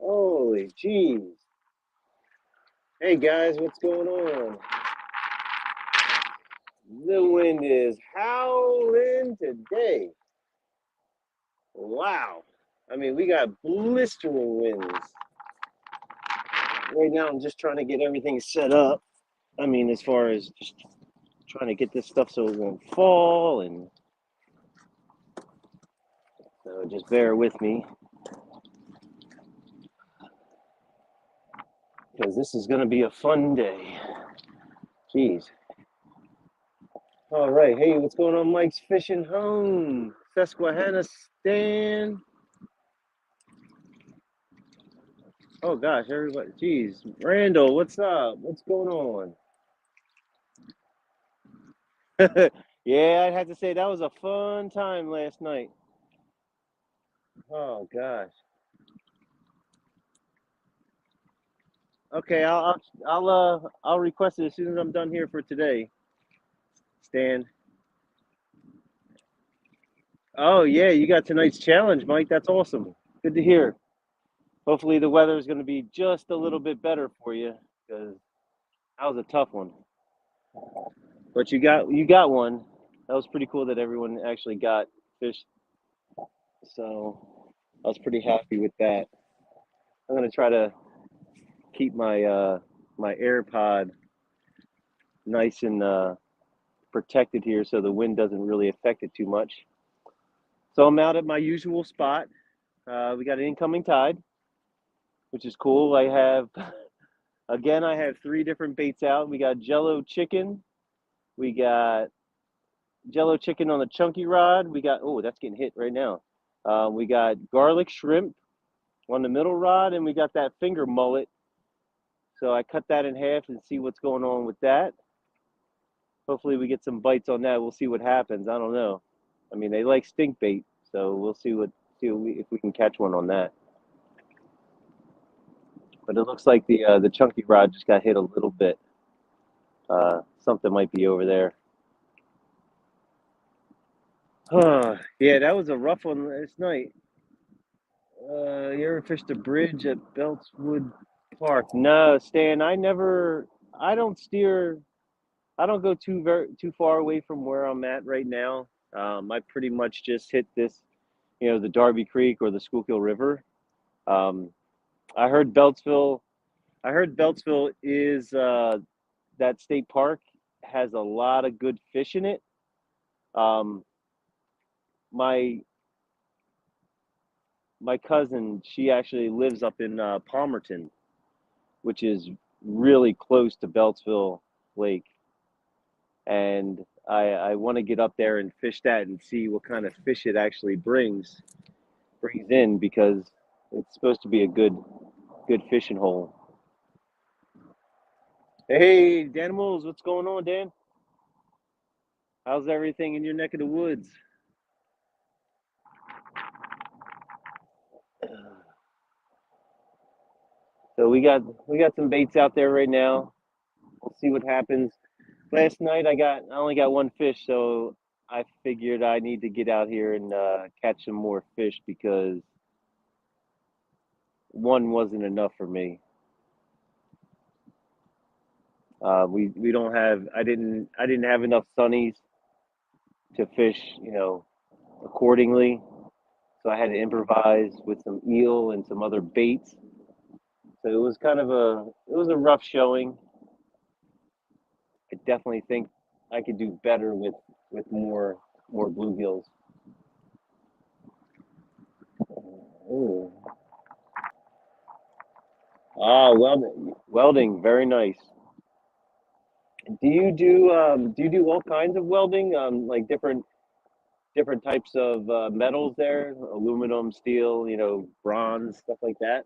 Holy jeez. Hey guys, what's going on? The wind is howling today. Wow. I mean, we got blistering winds. Right now, I'm just trying to get everything set up. I mean, as far as just trying to get this stuff so it won't fall, and so just bear with me because this is going to be a fun day. Jeez. All right. Hey, what's going on? Mike's Fishing Home. Susquehanna Stan. Oh gosh, everybody. Jeez. Randall, what's up? What's going on? Yeah, I'd have to say that was a fun time last night. Oh gosh. Okay, I'll request it as soon as I'm done here for today. Stan. Oh yeah, you got tonight's challenge, Mike. That's awesome. Good to hear. Hopefully the weather is going to be just a little bit better for you because that was a tough one. But you got one. That was pretty cool that everyone actually got fish. So I was pretty happy with that. I'm gonna try to keep my AirPod nice and protected here so the wind doesn't really affect it too much. So I'm out at my usual spot. We got an incoming tide, which is cool. I have three different baits out. We got Jello chicken. We got Jello chicken on the chunky rod. We got, oh, that's getting hit right now. We got garlic shrimp on the middle rod, and we got that finger mullet. So I cut that in half and see what's going on with that. Hopefully we get some bites on that. We'll see what happens. I don't know. I mean, they like stink bait, so we'll if we can catch one on that. But it looks like the chunky rod just got hit a little bit. Something might be over there. Yeah, that was a rough one last night. You ever fished a bridge at Beltswood Park? No, Stan. I don't steer. I don't go too far away from where I'm at right now. I pretty much just hit this, the Darby Creek or the Schuylkill River. Um, I heard Beltsville. I heard Beltsville is that state park has a lot of good fish in it. Um, my my cousin, she actually lives up in Palmerton, which is really close to Beltsville Lake, and I want to get up there and fish that and see what kind of fish it actually brings in because it's supposed to be a good fishing hole. Hey, Danimals, what's going on, Dan? How's everything in your neck of the woods? So we got some baits out there right now. We'll see what happens. Last night I only got one fish, so I figured I need to get out here and catch some more fish because one wasn't enough for me. We don't have I didn't have enough sunnies to fish, accordingly. So I had to improvise with some eel and some other baits. So it was a rough showing. I definitely think I could do better with more bluegills. Ooh. Ah, welding, very nice. Do you do all kinds of welding? Like different types of metals there, aluminum, steel, bronze, stuff like that.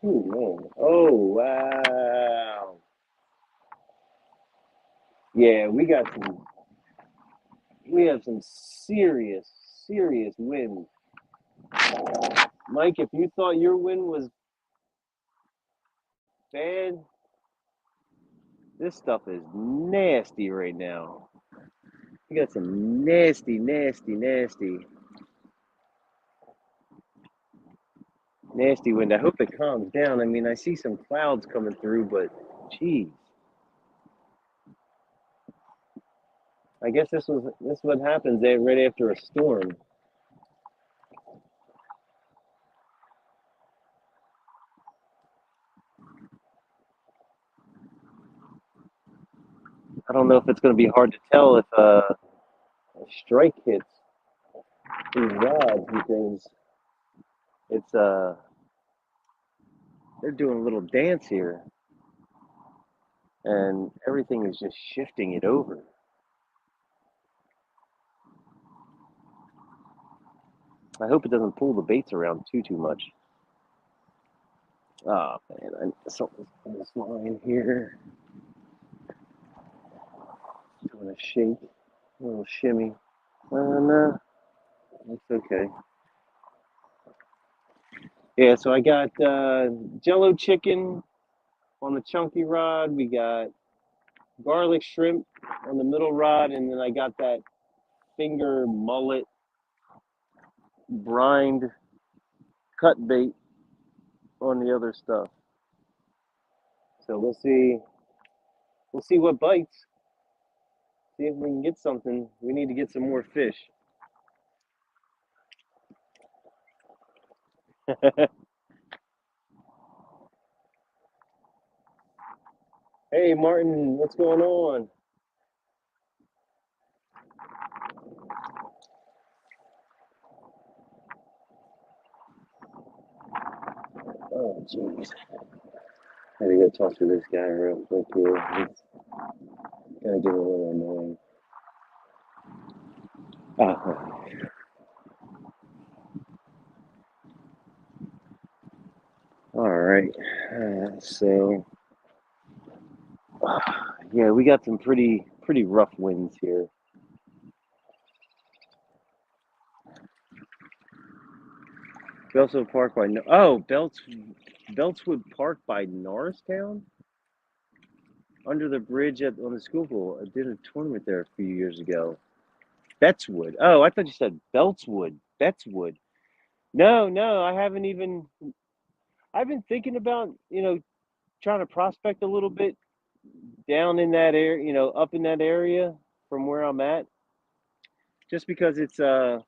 Ooh, man. Oh wow. Yeah, we have some serious wind. Mike, if you thought your wind was Man, this stuff is nasty right now. You got some nasty, nasty, nasty, nasty wind. I hope it calms down. I mean, I see some clouds coming through, but geez. I guess this is what happens right after a storm. I don't know if it's going to be hard to tell if a strike hits these rods because it's they're doing a little dance here, and everything is just shifting it over. I hope it doesn't pull the baits around too much. Oh man, something's on this line here. Doing a shake, a little shimmy. No, it's okay. Yeah, so I got Jello chicken on the chunky rod. We got garlic shrimp on the middle rod, and then I got that finger mullet brined cut bait on the other stuff. So we'll see. We'll see what bites. See if we can get something. We need to get some more fish. Hey Martin, what's going on? Oh jeez. I gotta go talk to this guy real quick here. He's gonna get a little annoying. All right. So yeah, we got some pretty rough winds here. Beltswood Park by Beltswood Park by Norristown, under the bridge on the school pool. I did a tournament there a few years ago. Betswood. Oh, I thought you said Beltswood. Betswood. No, I haven't even. I've been thinking about trying to prospect a little bit down in that area, up in that area from where I'm at, just because it's I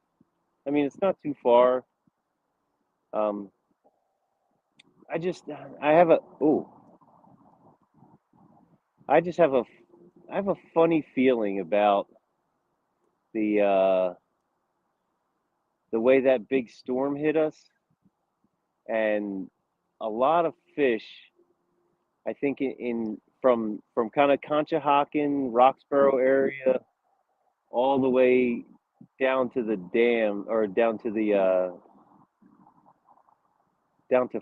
mean it's not too far. Um, I just I have a oh I just have a I have a funny feeling about the the way that big storm hit us, and a lot of fish. I think in from kind of Conshohocken, Roxborough area, all the way down to the dam or down to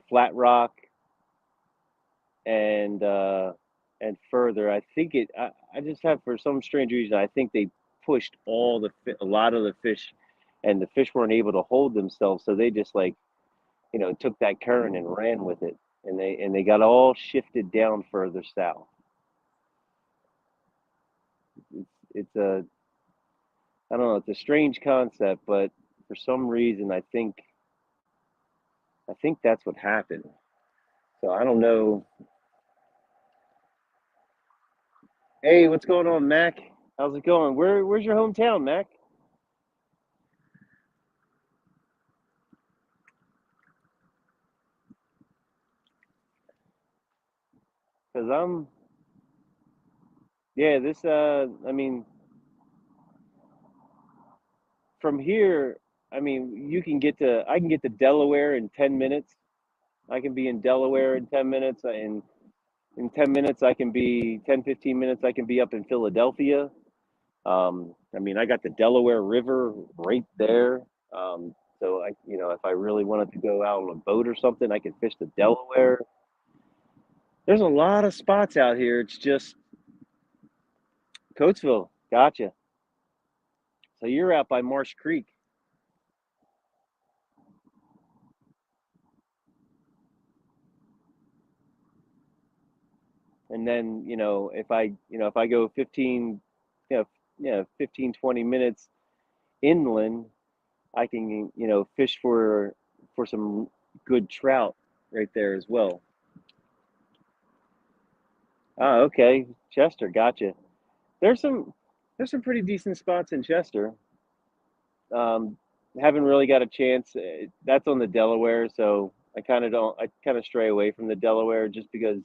Flat Rock and and further. I think I just have for some strange reason. I think they pushed a lot of the fish, and the fish weren't able to hold themselves, so they just like took that current and ran with it, and they got all shifted down further south. It's a I don't know. It's a strange concept, but for some reason, I think that's what happened. So I don't know. Hey, what's going on, Mac? How's it going? Where's your hometown, Mac? Because yeah, this I mean, from here, I mean, I can get to Delaware in 10 minutes. I can be in Delaware in 10 minutes. In 10 minutes, I can be 10, 15 minutes. I can be up in Philadelphia. I mean, I got the Delaware River right there. So if I really wanted to go out on a boat or something, I could fish the Delaware. There's a lot of spots out here. It's just Coatesville. Gotcha. So you're out by Marsh Creek. and then if I go 15, you know, 15 20 minutes inland, I can fish for some good trout right there as well. Oh, okay, Chester, gotcha. There's some there's some pretty decent spots in Chester. Um, haven't really got a chance. That's on the Delaware, so I kind of don't. I kind of stray away from the Delaware just because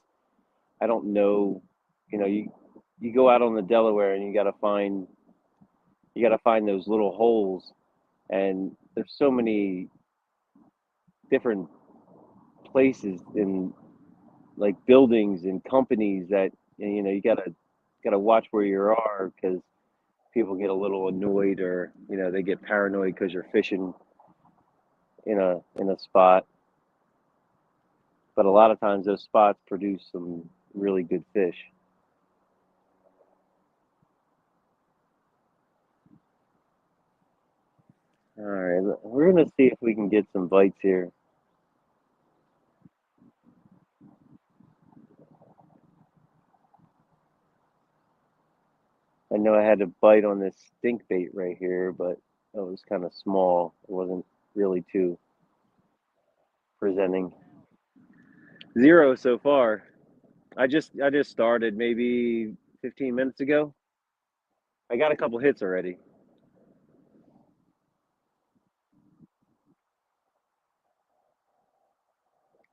I don't know. You go out on the Delaware and you got to find those little holes, and there's so many different places in like buildings and companies that you gotta watch where you are because people get a little annoyed or they get paranoid because you're fishing in a spot. But a lot of times those spots produce some really good fish. All right, we're gonna see if we can get some bites here. I know I had a bite on this stink bait right here, but it was kind of small. It wasn't really too presenting. Zero so far. I just started maybe 15 minutes ago. I got a couple hits already.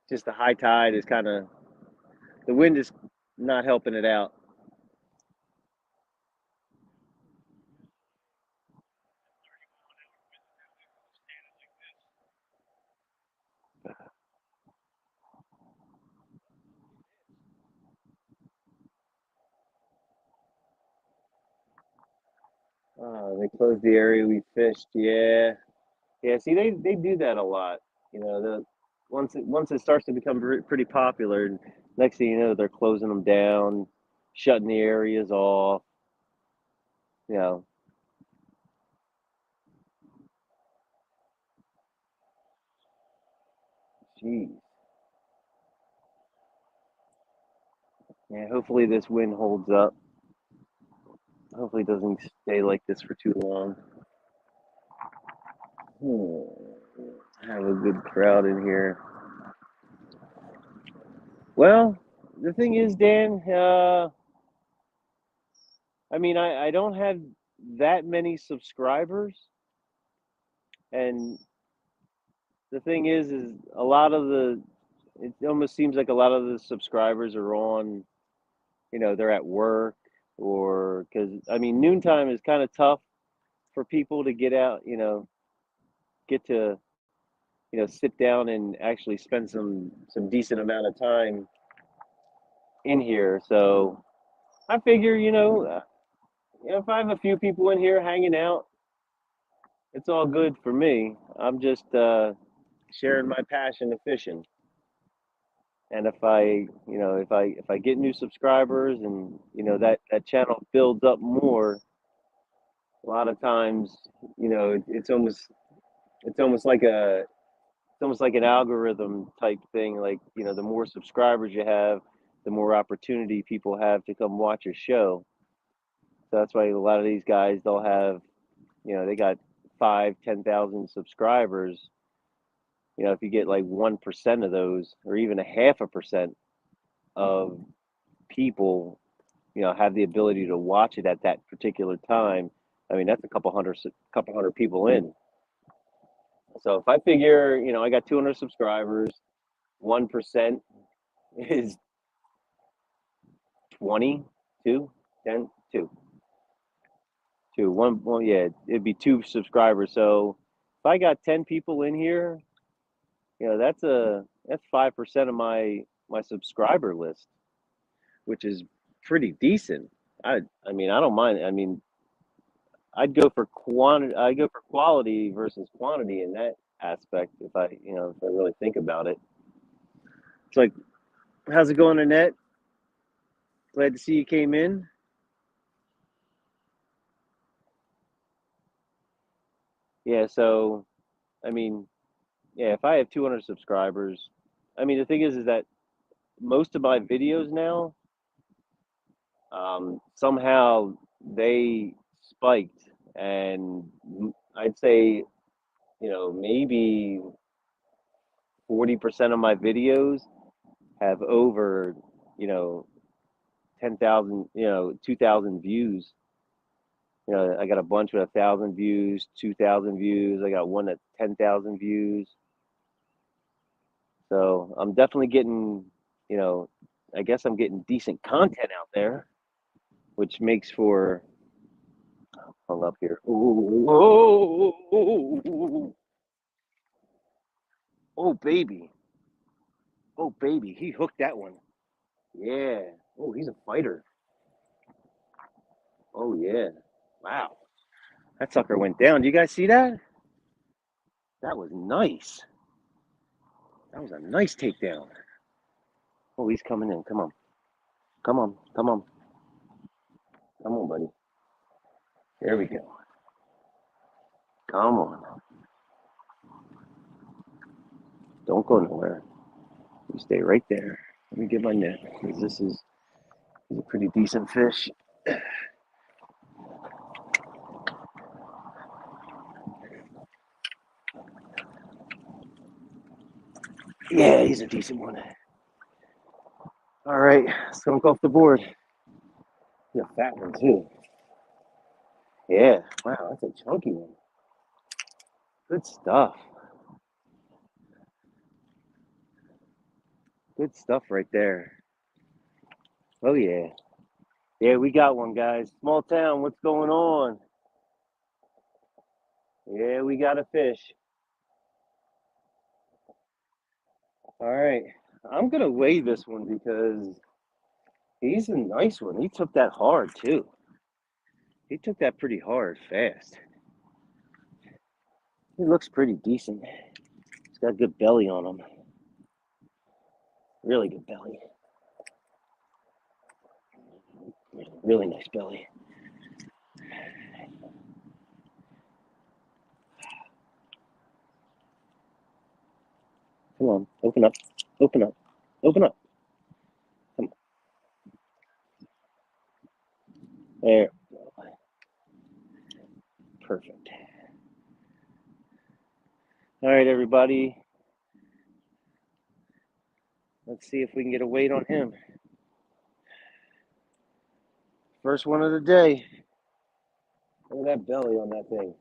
Just the high tide is kind of the wind is not helping it out. They closed the area we fished. Yeah, yeah. See, they do that a lot. The once it starts to become pretty popular, next thing you know, they're closing them down, shutting the areas off. You know, Jeez. Yeah. Hopefully this wind holds up. Hopefully it doesn't stay like this for too long. Have a good crowd in here. Well, the thing is, Dan, I mean, I don't have that many subscribers, and the thing is a lot of it almost seems like a lot of the subscribers are on, they're at work or because I mean, noontime is kind of tough for people to get out, get to, sit down and actually spend some decent amount of time in here. So I figure, if I have a few people in here hanging out, it's all good for me. I'm just sharing my passion of fishing. And if I get new subscribers and that channel builds up more, a lot of times, it's almost like it's almost like an algorithm type thing. Like, the more subscribers you have, the more opportunity people have to come watch your show. So that's why a lot of these guys they'll have, they got 5, 10,000 subscribers. If you get like 1% of those, or even a half a percent of people, have the ability to watch it at that particular time. I mean, that's a couple hundred people in. So if I figure, I got 200 subscribers, 1% is 20, 2, 10, 2, 2, 1. Well, yeah, it'd be 2 subscribers. So if I got 10 people in here, that's 5% of my subscriber list, which is pretty decent. I mean, I don't mind. I mean, I'd go for quantity. I go for quality versus quantity in that aspect. If I really think about it, it's like, how's it going, Annette? Glad to see you came in. Yeah. So, I mean, yeah, if I have 200 subscribers, I mean, the thing is that most of my videos now, somehow they spiked, and I'd say, maybe 40% of my videos have over, you know, 10,000, 2,000 views. I got a bunch with 1,000 views, 2,000 views. I got one at 10,000 views. So I'm definitely getting, you know, I guess I'm getting decent content out there, which makes for hung up here. Ooh, oh, oh, oh, oh, baby. Oh, baby. He hooked that one. Yeah. Oh, he's a fighter. Oh, yeah. Wow. That sucker went down. Do you guys see that? That was nice. That was a nice takedown. Oh, he's coming in. Come on. Come on. Come on. Come on, buddy. There we go. Come on. Don't go nowhere. You stay right there. Let me get my net, because this is a pretty decent fish. Yeah, he's a decent one. All right, skunk off the board. He's a fat one, too. Yeah, wow, that's a chunky one. Good stuff. Good stuff right there. Oh, yeah. Yeah, we got one, guys. Small town, what's going on? Yeah, we got a fish. All right, I'm going to weigh this one because he's a nice one. He took that hard, too. He took that pretty hard, fast. He looks pretty decent. He's got good belly on him. Really good belly. Really nice belly. Come on, open up. Open up. Open up. Come on. There. Perfect. All right, everybody. Let's see if we can get a weight on him. First one of the day. Look at that belly on that thing.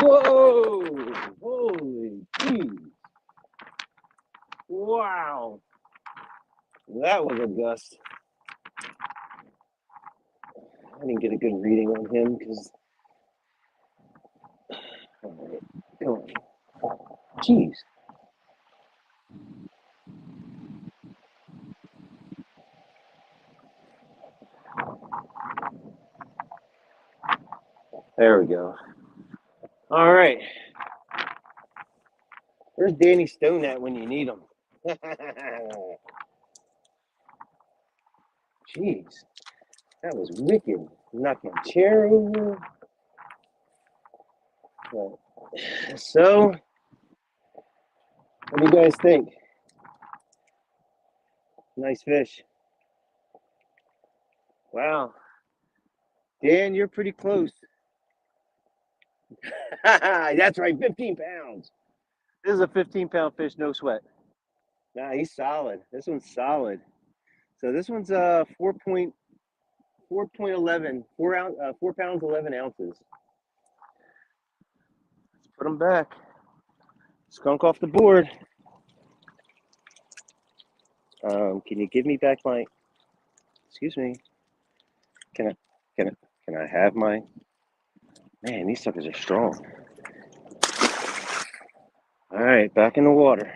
Whoa! Holy jeez. Wow. That was a gust. I didn't get a good reading on him because. All right. Come on. Jeez. There we go. All right. Where's Danny Stone at when you need him? Jeez, that was wicked. Knocked my chair over. So, what do you guys think? Nice fish. Wow. Dan, you're pretty close. That's right, 15 pounds. This is a 15-pound fish, no sweat. Nah, he's solid. This one's solid. So this one's 4.11, 4 pounds 11 ounces. Let's put him back. Skunk off the board. Can you give me back my? Excuse me. Can I have my? Man, these suckers are strong. All right, back in the water.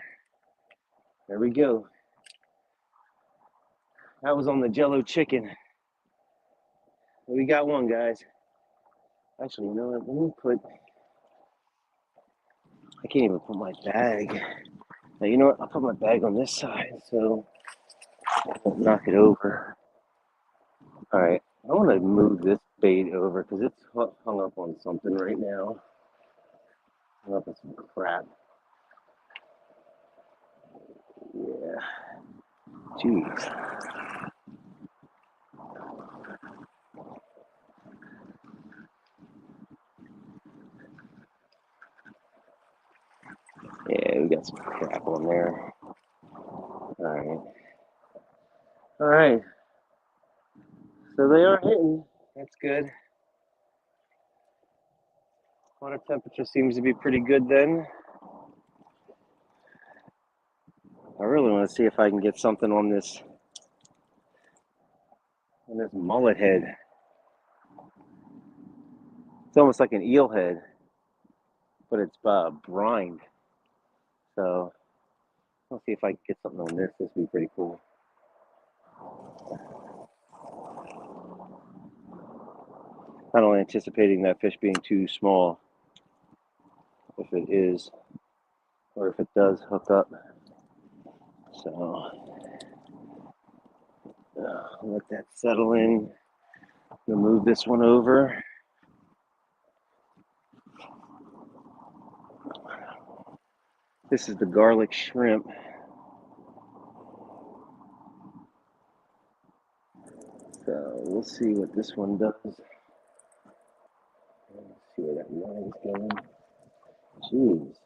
There we go. That was on the Jello chicken. We got one, guys. Actually, you know what? Let me put. I can't even put my bag. Now, you know what? I'll put my bag on this side so I won't knock it over. All right. I want to move this bait over because it's hung up on something right now. Hung up on some crap. Yeah. Jeez. got some crap on there. All right. So they are hitting. That's good. Water temperature seems to be pretty good then. I really want to see if I can get something on this mullet head. It's almost like an eel head, but it's brined. So I'll see if I can get something on this. This would be pretty cool. Not only anticipating that fish being too small, if it is, or if it does hook up. So let that settle in. We'll move this one over. This is the garlic shrimp. So we'll see what this one does. Let's see where that line's going. Jeez.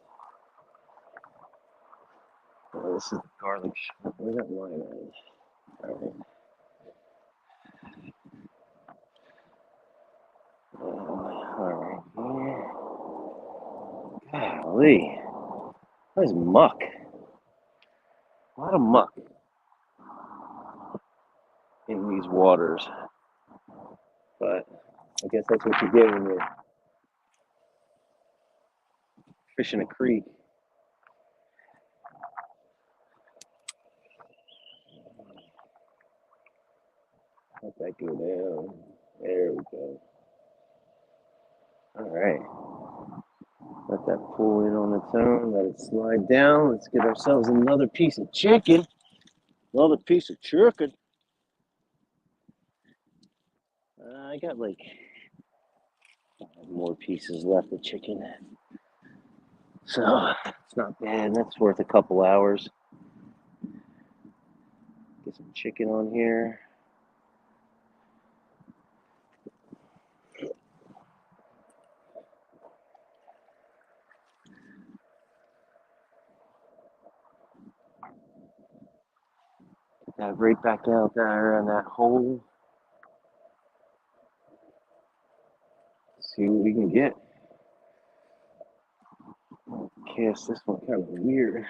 Oh, this is the garlic shrimp. Where's that line at? All right. Golly. That's muck. A lot of muck in these waters. But I guess that's what you get when you're fishing a creek. Let that go down. There we go. All right. Let that pull in on its own. Let it slide down. Let's get ourselves another piece of chicken. Another piece of chicken. I got like 5 more pieces left of chicken. So it's not bad. That's worth a couple hours. Get some chicken on here. Get that right back out there in that hole. See what we can get. Cast this one kind of weird.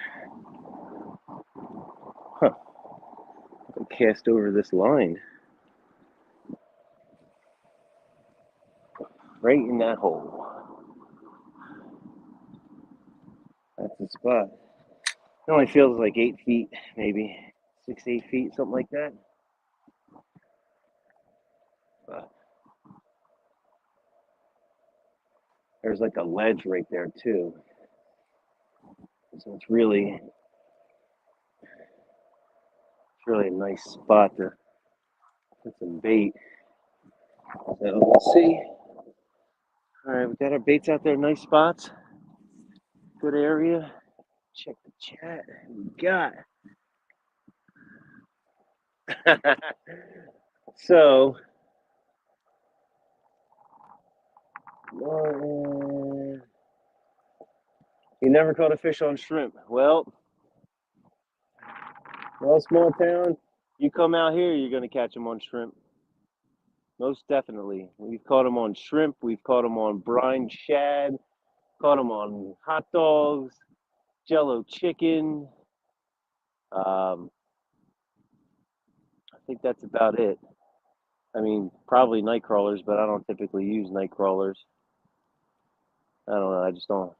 Huh. I cast over this line. Right in that hole. That's the spot. It only feels like 8 feet, maybe 6, 8 feet, something like that. But there's like a ledge right there too. So it's really a nice spot to put some bait. So we'll see. All right, we got our baits out there, nice spots, good area. Check the chat. We got. So, you never caught a fish on shrimp. Well, small town, you come out here, you're going to catch them on shrimp. Most definitely. We've caught them on shrimp. We've caught them on brine shad. Caught them on hot dogs, Jello chicken. I think that's about it. I mean, probably night crawlers, but I don't typically use night crawlers. I don't know. I just don't.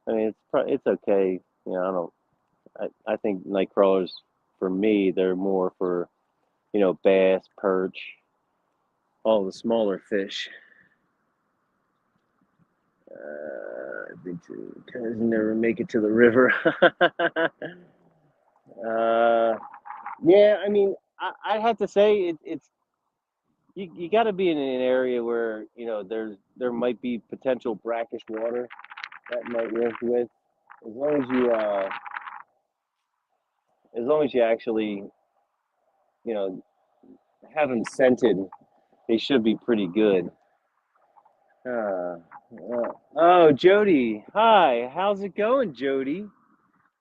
I mean, it's okay. You know, I don't. I think night crawlers, for me, they're more for, bass, perch, all the smaller fish. I think because never make it to the river. Yeah, I mean, I have to say it's you got to be in an area where there might be potential brackish water that might work with, as long as you actually have them scented, they should be pretty good. Oh, Jody. Hi. How's it going, Jody?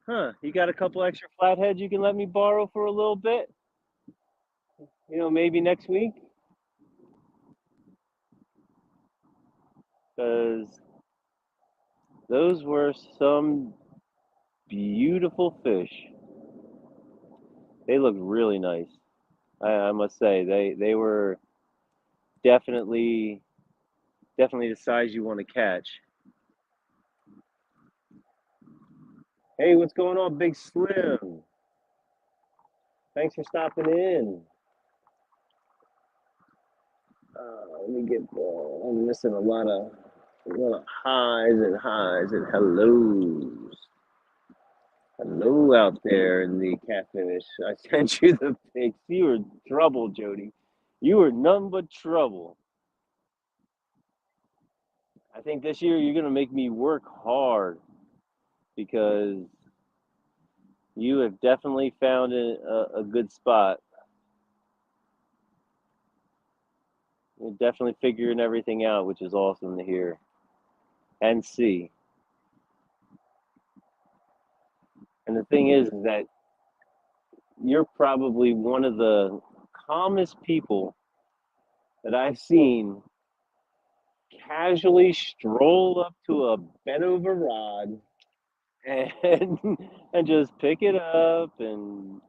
Huh? You got a couple extra flatheads you can let me borrow for a little bit? Maybe next week? Because those were some beautiful fish. They look really nice. I must say they were definitely definitely the size you want to catch. Hey, what's going on, Big Slim? Thanks for stopping in. Let me get. I'm missing a lot of highs and highs and hellos. Hello out there in the catfish. I sent you the pics. You were trouble, Jody. You were none but trouble. I think this year you're gonna make me work hard because you have definitely found a good spot. You're definitely figuring everything out, which is awesome to hear and see. And the thing is that you're probably one of the calmest people that I've seen casually stroll up to a bent over rod and and just pick it up and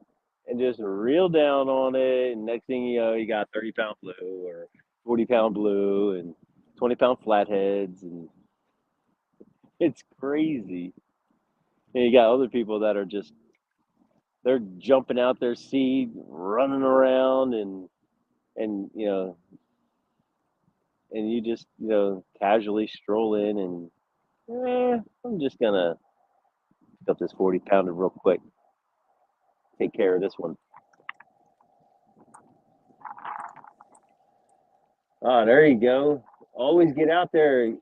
just reel down on it. And next thing you know, you got 30-pound blue or 40-pound blue and 20-pound flatheads, and it's crazy. And you got other people that are just they're jumping out their seat, running around, and and you just casually stroll in and I'm just gonna pick up this 40-pounder real quick, take care of this one. Oh, there you go. Always get out there.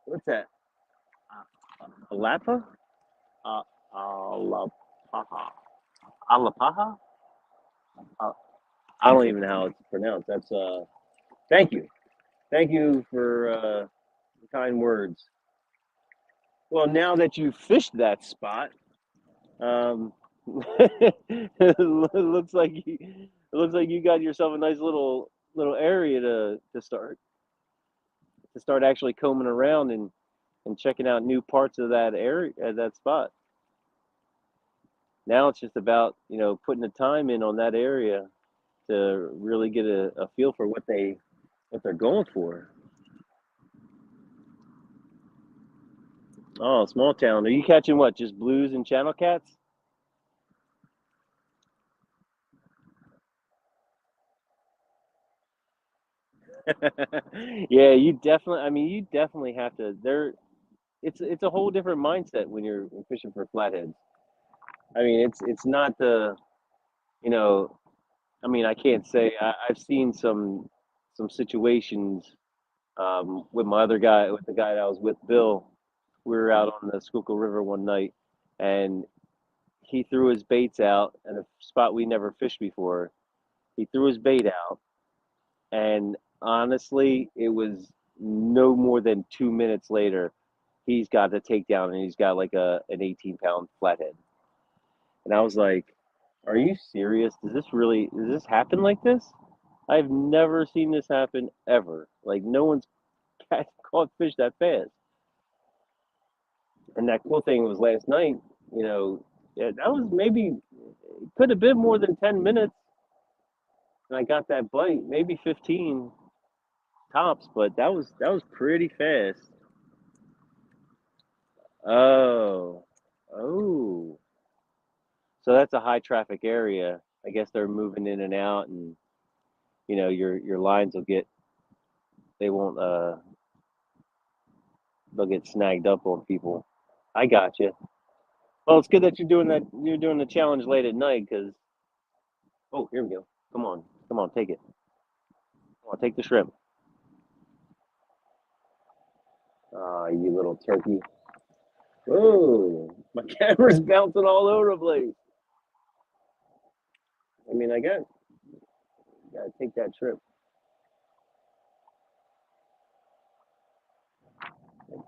What's that? Alapa? Uh, Alapaha. Alapaha? Uh, I don't even know how it's pronounced. That's Thank you. Thank you for the kind words. Well, now that you've fished that spot, um, it looks like you got yourself a nice little area to start actually combing around and checking out new parts of that area, that spot. Now it's just about putting the time in on that area to really get a feel for what they're going for. Oh, small town. Are you catching what? Just blues and channel cats? Yeah, you definitely. I mean, you definitely have to. It's a whole different mindset when you're fishing for flatheads. I mean, it's not the you know. I mean, I can't say I've seen some situations with my other guy, with the guy that I was with, Bill. We were out on the Schuylkill River one night, and he threw his baits out at a spot we never fished before. He threw his bait out, and honestly, it was no more than 2 minutes later. He's got a takedown, and he's got like an 18-pound flathead. And I was like, "Are you serious? Does this happen like this? I've never seen this happen ever. Like no one's caught fish that fast." And that cool thing was last night. Yeah, that was maybe it could have been more than 10 minutes, and I got that bite. Maybe 15 tops, but that was pretty fast. Oh, oh. So that's a high traffic area. I guess they're moving in and out, and your lines they won't they'll get snagged up on people. I got you. Well, it's good that you're doing that. You're doing the challenge late at night because oh, here we go. Come on, take it. Come on, take the shrimp. Ah, you little turkey. Oh, my camera's bouncing all over the place. I mean, I gotta take that trip.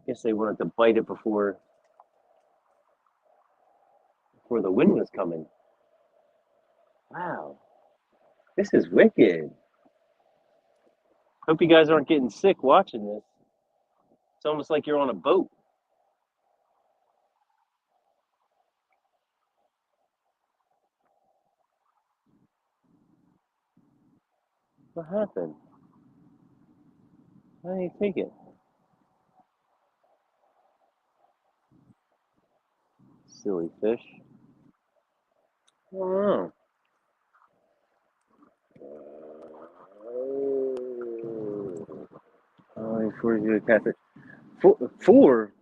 Guess they wanted to bite it before the wind was coming. Wow, this is wicked. Hope you guys aren't getting sick watching this. It's almost like you're on a boat. What happened? How do you take it? Silly fish. I don't know. Oh, before you catch it. Four?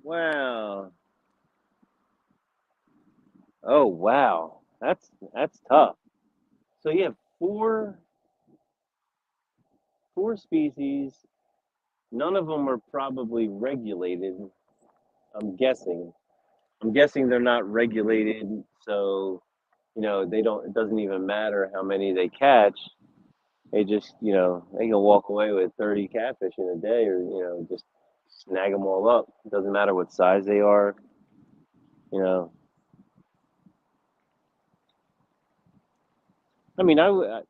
Wow. Oh, wow. That's tough. So you have four species. None of them are probably regulated. I'm guessing. I'm guessing they're not regulated, so they don't. It doesn't even matter how many they catch. They just they can walk away with 30 catfish in a day, or just snag them all up. It doesn't matter what size they are. You know, I mean, I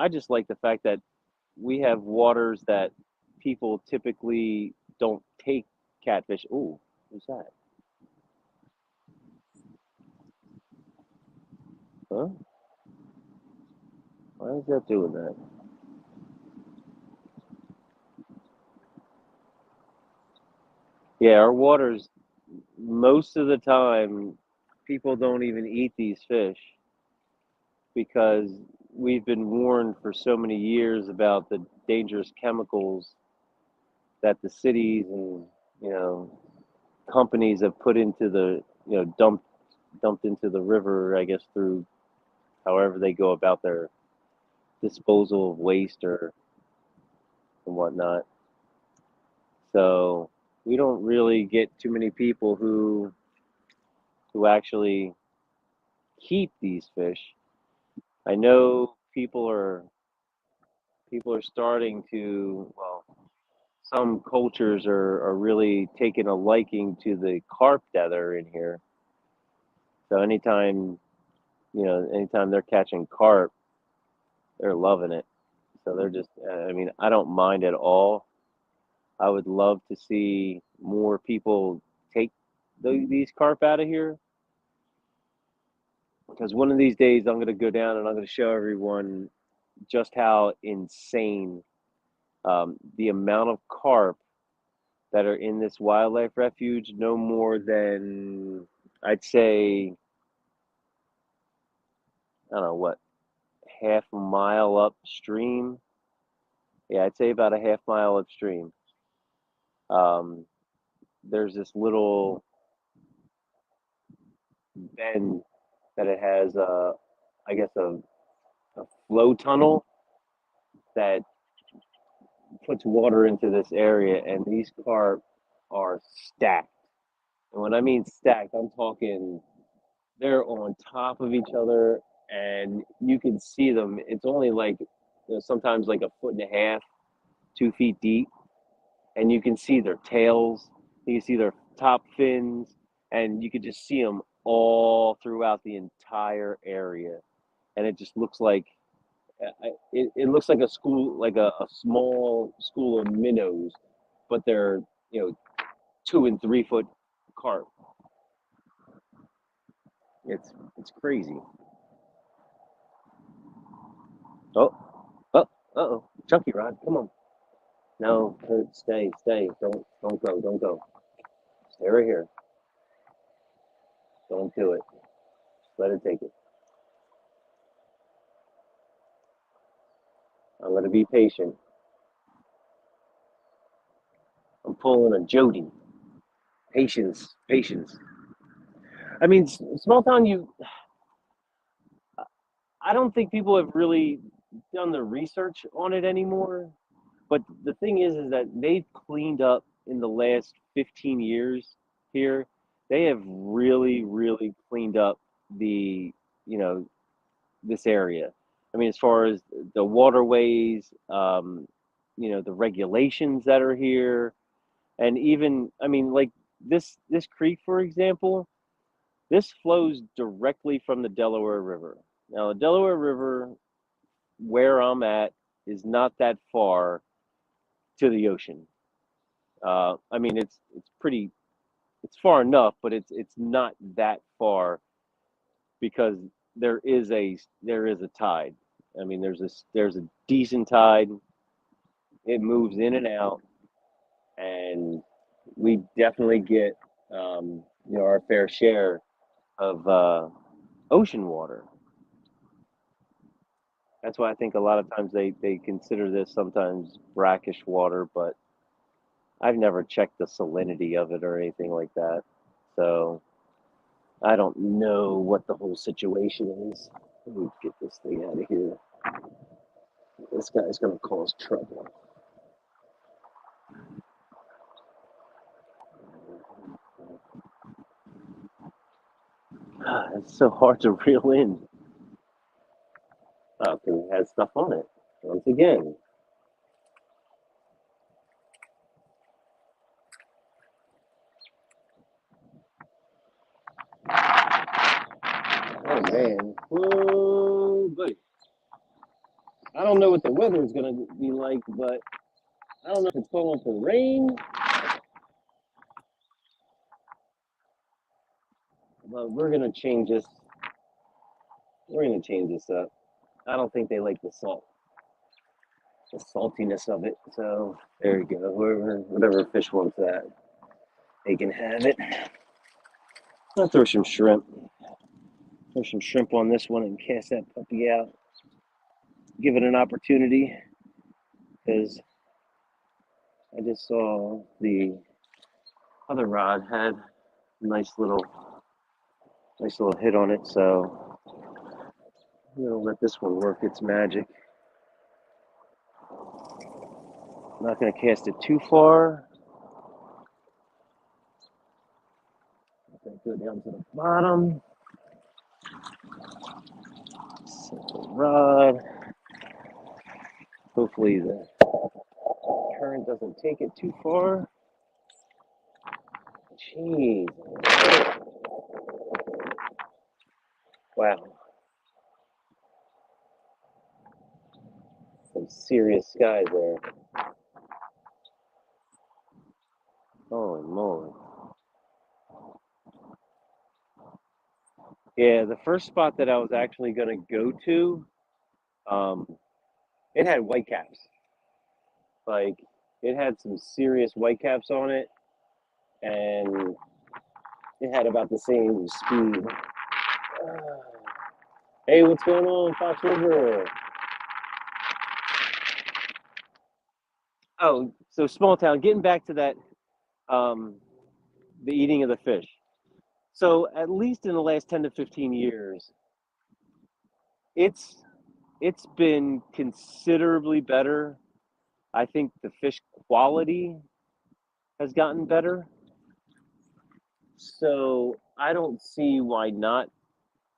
just like the fact that we have waters that people typically don't take catfish. Ooh, who's that? Huh? Why is that doing that? Yeah, our waters, most of the time, people don't even eat these fish because we've been warned for so many years about the dangerous chemicals that the cities and you know companies have put into the dumped into the river. I guess through however they go about their disposal of waste or and whatnot. So we don't really get too many people who actually keep these fish. I know people are starting to, well, some cultures are really taking a liking to the carp that are in here. So anytime they're catching carp, they're loving it. So they're just, I mean, I don't mind at all. I would love to see more people take these carp out of here because one of these days I'm going to go down and I'm going to show everyone just how insane the amount of carp that are in this wildlife refuge. No more than I'd say, I don't know what, half a mile upstream. Yeah, I'd say about a half mile upstream. Um, there's this little bend that it has, I guess, a flow tunnel that puts water into this area, and these carp are stacked. And when I mean stacked, I'm talking they're on top of each other, and you can see them. It's only like sometimes like a foot and a half, 2 feet deep, and you can see their tails. You can see their top fins, and you can just see them all throughout the entire area. And it just looks like it looks like a school, like a small school of minnows, but they're 2 and 3 foot carp. It's crazy. Oh, oh, oh, chunky rod, come on. No, Kurt, stay. Don't go. Stay right here. Don't do it. Let it take it. I'm gonna be patient. I'm pulling a Jody. Patience, patience. I mean, small town. I don't think people have really done the research on it anymore. But the thing is that they've cleaned up in the last 15 years here. They have really, really cleaned up the, you know, this area. I mean, as far as the waterways, the regulations that are here, and even, I mean, like this creek, for example, this flows directly from the Delaware River. Now, the Delaware River, where I'm at, is not that far to the ocean. I mean, it's far enough, but it's not that far because there is a tide. I mean, there's a decent tide. It moves in and out, and we definitely get our fair share of ocean water. That's why I think a lot of times they consider this sometimes brackish water, but I've never checked the salinity of it or anything like that. So I don't know what the whole situation is. Let me get this thing out of here. This guy's going to cause trouble. It's so hard to reel in. Oh, because it has stuff on it. Once again. Oh, man. Whoa, buddy. I don't know what the weather is going to be like, but I don't know if it's going to rain. But we're going to change this. We're going to change this up. I don't think they like the saltiness of it. So there you go. Whatever fish wants that, they can have it. I'll throw some shrimp. Throw some shrimp on this one and cast that puppy out. Give it an opportunity, because I just saw the other rod had a nice little hit on it. So I'm gonna let this one work its magic. I'm not gonna cast it too far. I'm gonna go down to the bottom. Set the rod. Hopefully the current doesn't take it too far. Jeez. Wow. Some serious skies there. Holy moly. Yeah, the first spot that I was actually going to go to, it had whitecaps. Like, it had some serious whitecaps on it, and it had about the same speed. Hey, what's going on, Fox River? Oh, so small town. Getting back to that, the eating of the fish. So at least in the last 10 to 15 years, it's been considerably better. I think the fish quality has gotten better. So I don't see why not.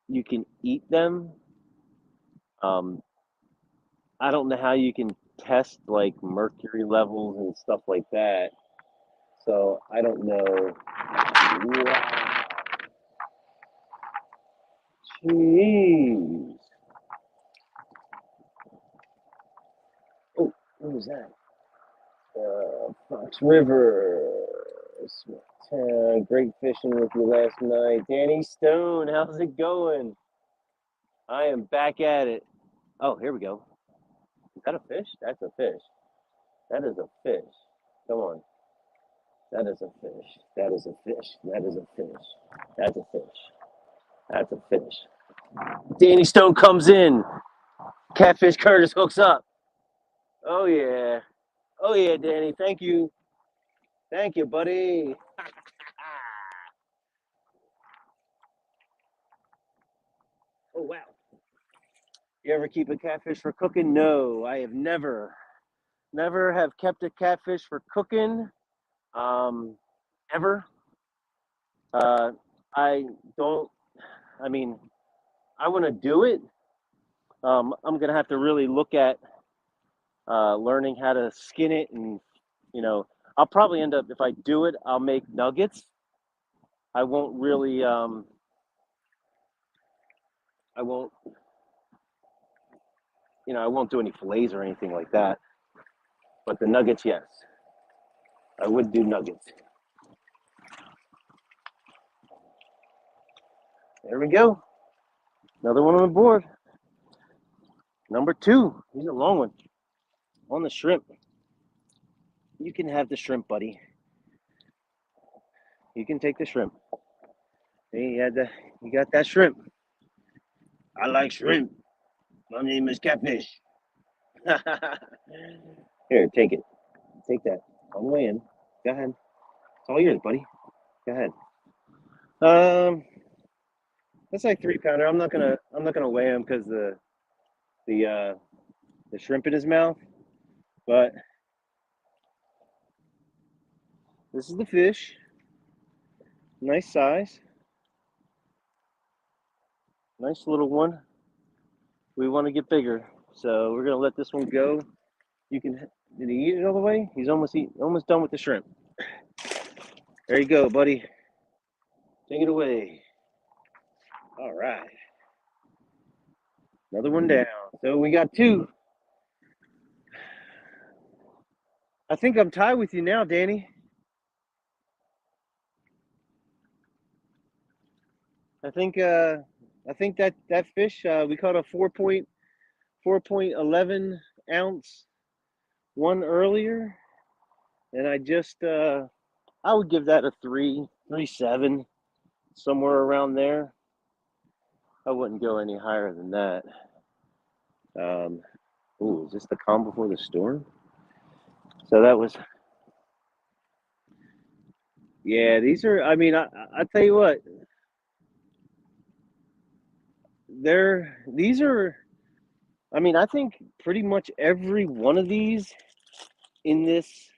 You can eat them. Um, I don't know how you can test like mercury levels and stuff like that. So I don't know. Wow. Jeez. Oh, what was that? Fox River. Great fishing with you last night. Danny Stone, how's it going? I am back at it. Oh, here we go. Is that a fish? That's a fish. That is a fish. Come on. That is a fish. That is a fish. That is a fish. That's a fish. That's a fish. Danny Stone comes in. Catfish Curtis hooks up. Oh, yeah. Oh, yeah, Danny. Thank you. Thank you, buddy. Oh, wow. You ever keep a catfish for cooking? No, I have never have kept a catfish for cooking. Ever. Uh, I don't. I mean, I want to do it. I'm gonna have to really look at learning how to skin it, and I'll probably end up, if I do it, I'll make nuggets. I won't really I won't I won't do any fillets or anything like that. But the nuggets, yes, I would do nuggets. There we go. Another one on the board. Number 2. He's a long one. On the shrimp. You can have the shrimp, buddy. You can take the shrimp. Hey, you got that shrimp. I like shrimp. My name is Catfish. Here, take it. Take that. All the way in. Go ahead. It's all yours, buddy. Go ahead. That's like 3-pounder. I'm not gonna weigh him because the shrimp in his mouth. But this is the fish. Nice size. Nice little one. We want to get bigger, so we're gonna let this one go. Did he eat it all the way? He's almost done with the shrimp. There you go, buddy. Take it away. All right. Another one down. So we got 2. I think I'm tied with you now, Danny. I think that fish we caught a 4.11 ounce one earlier, and I would give that a 3.7, somewhere around there. I wouldn't go any higher than that. Is this the calm before the storm? So that was, yeah. These are. I mean, I tell you what, these are. I mean, I think pretty much every one of these in this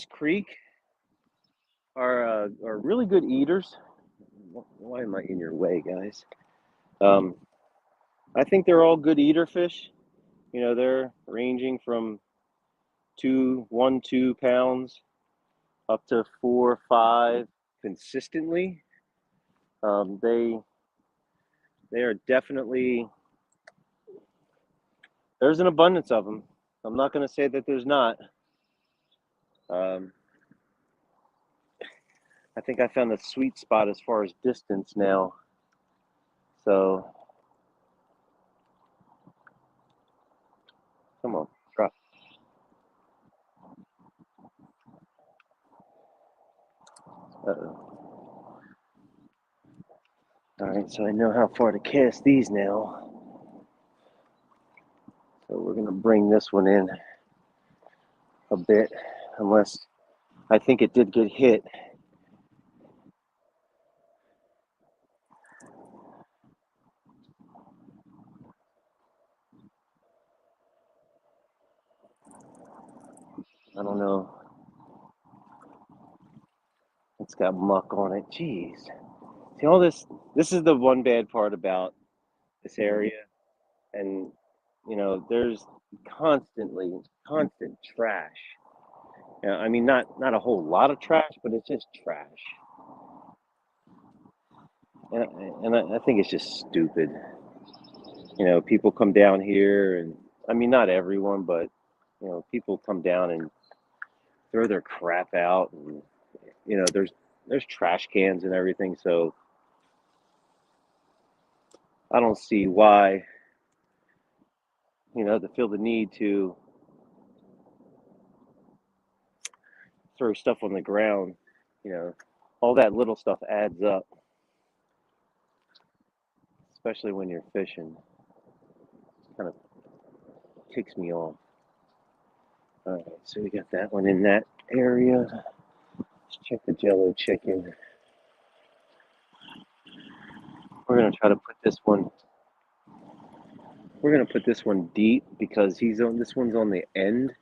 creek are really good eaters. Why am I in your way, guys? I think they're all good eater fish. They're ranging from 2 pounds up to 4, 5 consistently. They are definitely, there's an abundance of them. I'm not going to say that there's not. I think I found a sweet spot as far as distance now. So, come on, drop. Uh-oh. All right, so I know how far to cast these now. So we're going to bring this one in a bit, unless I think it did get hit. I don't know. It's got muck on it. Jeez. See, all this is the one bad part about this area. And, there's constant trash. I mean, not a whole lot of trash, but it's just trash. And I think it's just stupid. People come down here, and I mean, not everyone, but people come down and throw their crap out, and there's trash cans and everything. So I don't see why to feel the need to throw stuff on the ground. All that little stuff adds up, especially when you're fishing. Kind of ticks me off. All right, so we got that one in that area. Let's check the Jello chicken. We're gonna try to put this one. We're gonna put this one deep because this one's on the end.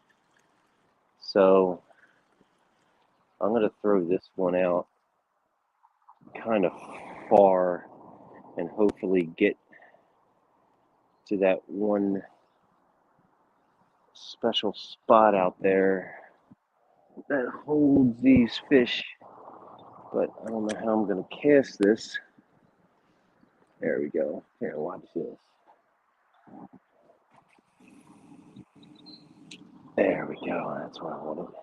So I'm gonna throw this one out kind of far and hopefully get to that one special spot out there that holds these fish, but I don't know how I'm going to cast this. There we go. Here, watch this. There we go. That's what I wanted.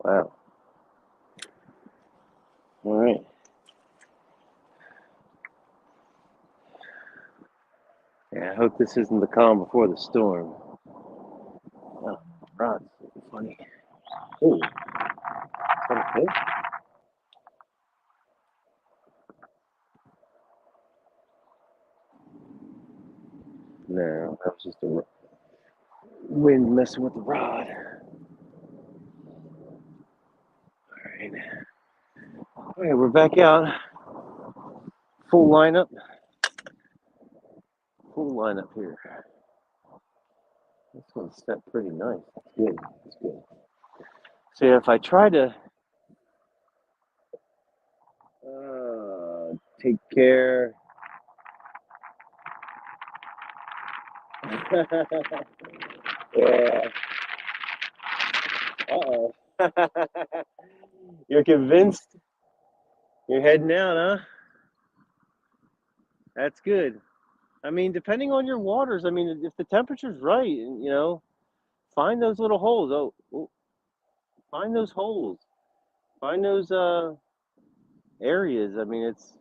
Wow. All right. Yeah, I hope this isn't the calm before the storm. Oh, rod's funny. Ooh, is that a fish? No, that was just the wind messing with the rod. All right, we're back out. Full lineup. Full lineup here. This one's set pretty nice. That's good. That's good. So yeah, if I try to take care. Yeah. Uh-oh. You're convinced? You're heading out, huh? That's good. I mean, depending on your waters, I mean, if the temperature's right, find those little holes. Oh, find those holes. Find those areas. I mean, it's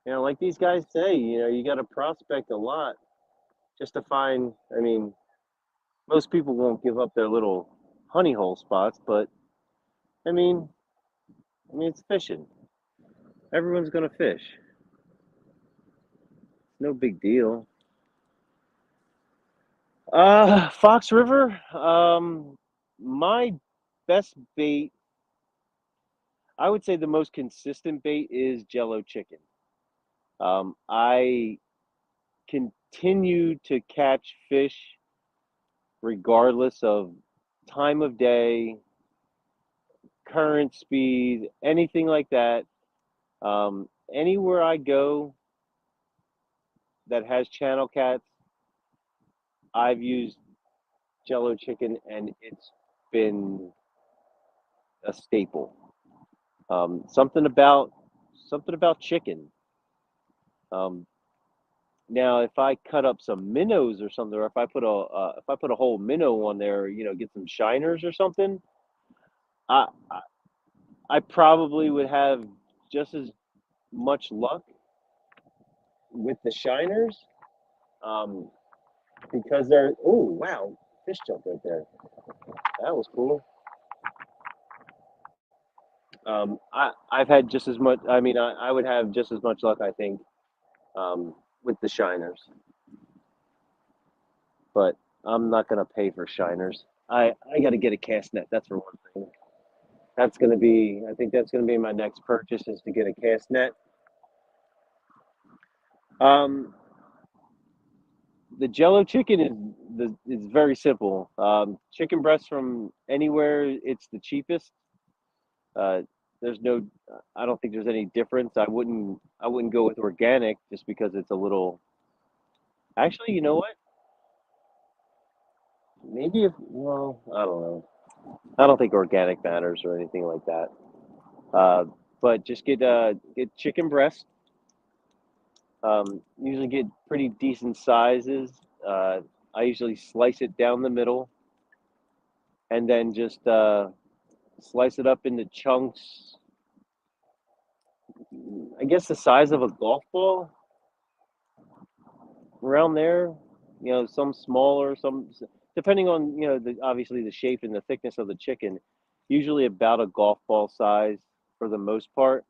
like these guys say, you got to prospect a lot just to find. I mean, most people won't give up their little honey hole spots, but I mean, it's fishing. Everyone's gonna fish. No big deal. Fox River. My best bait, I would say the most consistent bait is Jello chicken. I continue to catch fish regardless of time of day, current speed, anything like that. Anywhere I go that has channel cats, I've used Jello chicken, and it's been a staple. Something about chicken. Um, Now, if I cut up some minnows or something, or if I put a whole minnow on there, get some shiners or something, I I, I probably would have just as much luck with the shiners, um, because they're. Oh wow, fish jumped right there. That was cool. I've had just as much. I mean, I would have just as much luck, I think, with the shiners, but I'm not gonna pay for shiners. I got to get a cast net. That's for one thing. I think that's gonna be my next purchase, is to get a cast net. Um, the Jello chicken is very simple. Chicken breast from anywhere, it's the cheapest. Uh, there's no, I don't think there's any difference. I wouldn't go with organic just because it's a little. Actually, you know what? Maybe if, well, I don't know. I don't think organic matters or anything like that. Uh, but just get chicken breast. Usually get pretty decent sizes. I usually slice it down the middle, and then just slice it up into chunks. I guess the size of a golf ball, around there. Some smaller, some depending on obviously the shape and the thickness of the chicken. Usually about a golf ball size for the most part,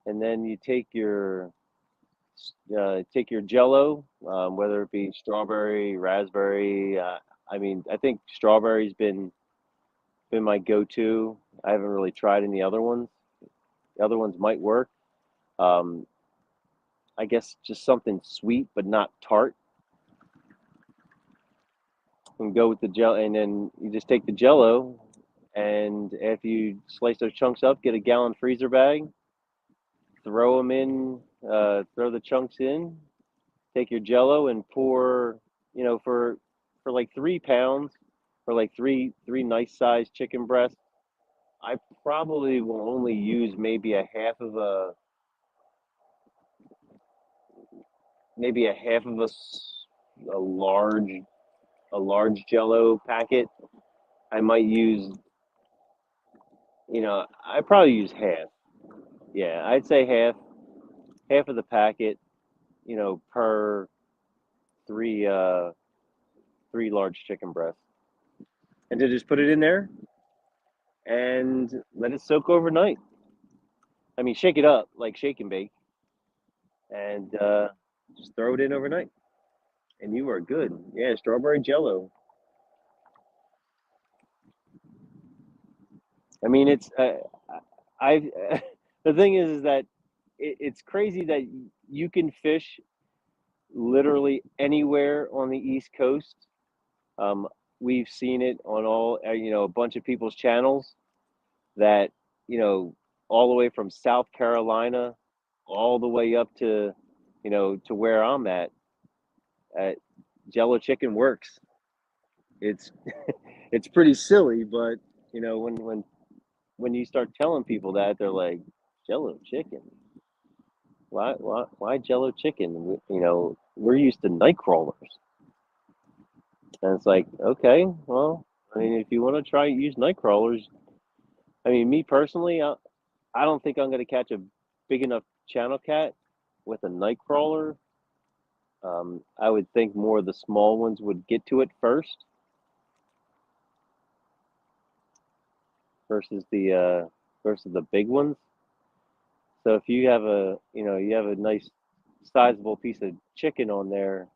and then you take your Jello, whether it be strawberry, raspberry. I mean, I think strawberry's been my go-to. I haven't really tried any other ones. The other ones might work. Um, I guess just something sweet but not tart, and go with the gel. And then you just take the Jello, And after you slice those chunks up, get a gallon freezer bag, throw them in, throw the chunks in, take your Jello and pour, for like 3 pounds, for like three nice sized chicken breasts. I probably will only use maybe a half of a large Jello packet. I might use, I probably use half. Yeah, I'd say half of the packet, per three uh three large chicken breasts, and to just put it in there and let it soak overnight. I mean, shake it up like shake and bake, and just throw it in overnight, and you are good. Yeah, strawberry Jello. I mean, it's I. The thing is that it's crazy that you can fish literally anywhere on the East Coast. Um, we've seen it on a bunch of people's channels that, you know, all the way from South Carolina, all the way up to where I'm at. Uh, Jello chicken works. It's it's pretty silly, but when you start telling people that, they're like, Jello chicken. Why Jello chicken? We're used to night crawlers. And it's like, okay, well, I mean, if you want to try use night crawlers, I mean, me personally, I don't think I'm going to catch a big enough channel cat with a night crawler. I would think more of the small ones would get to it first versus the big ones. So if you have a nice sizable piece of chicken on there,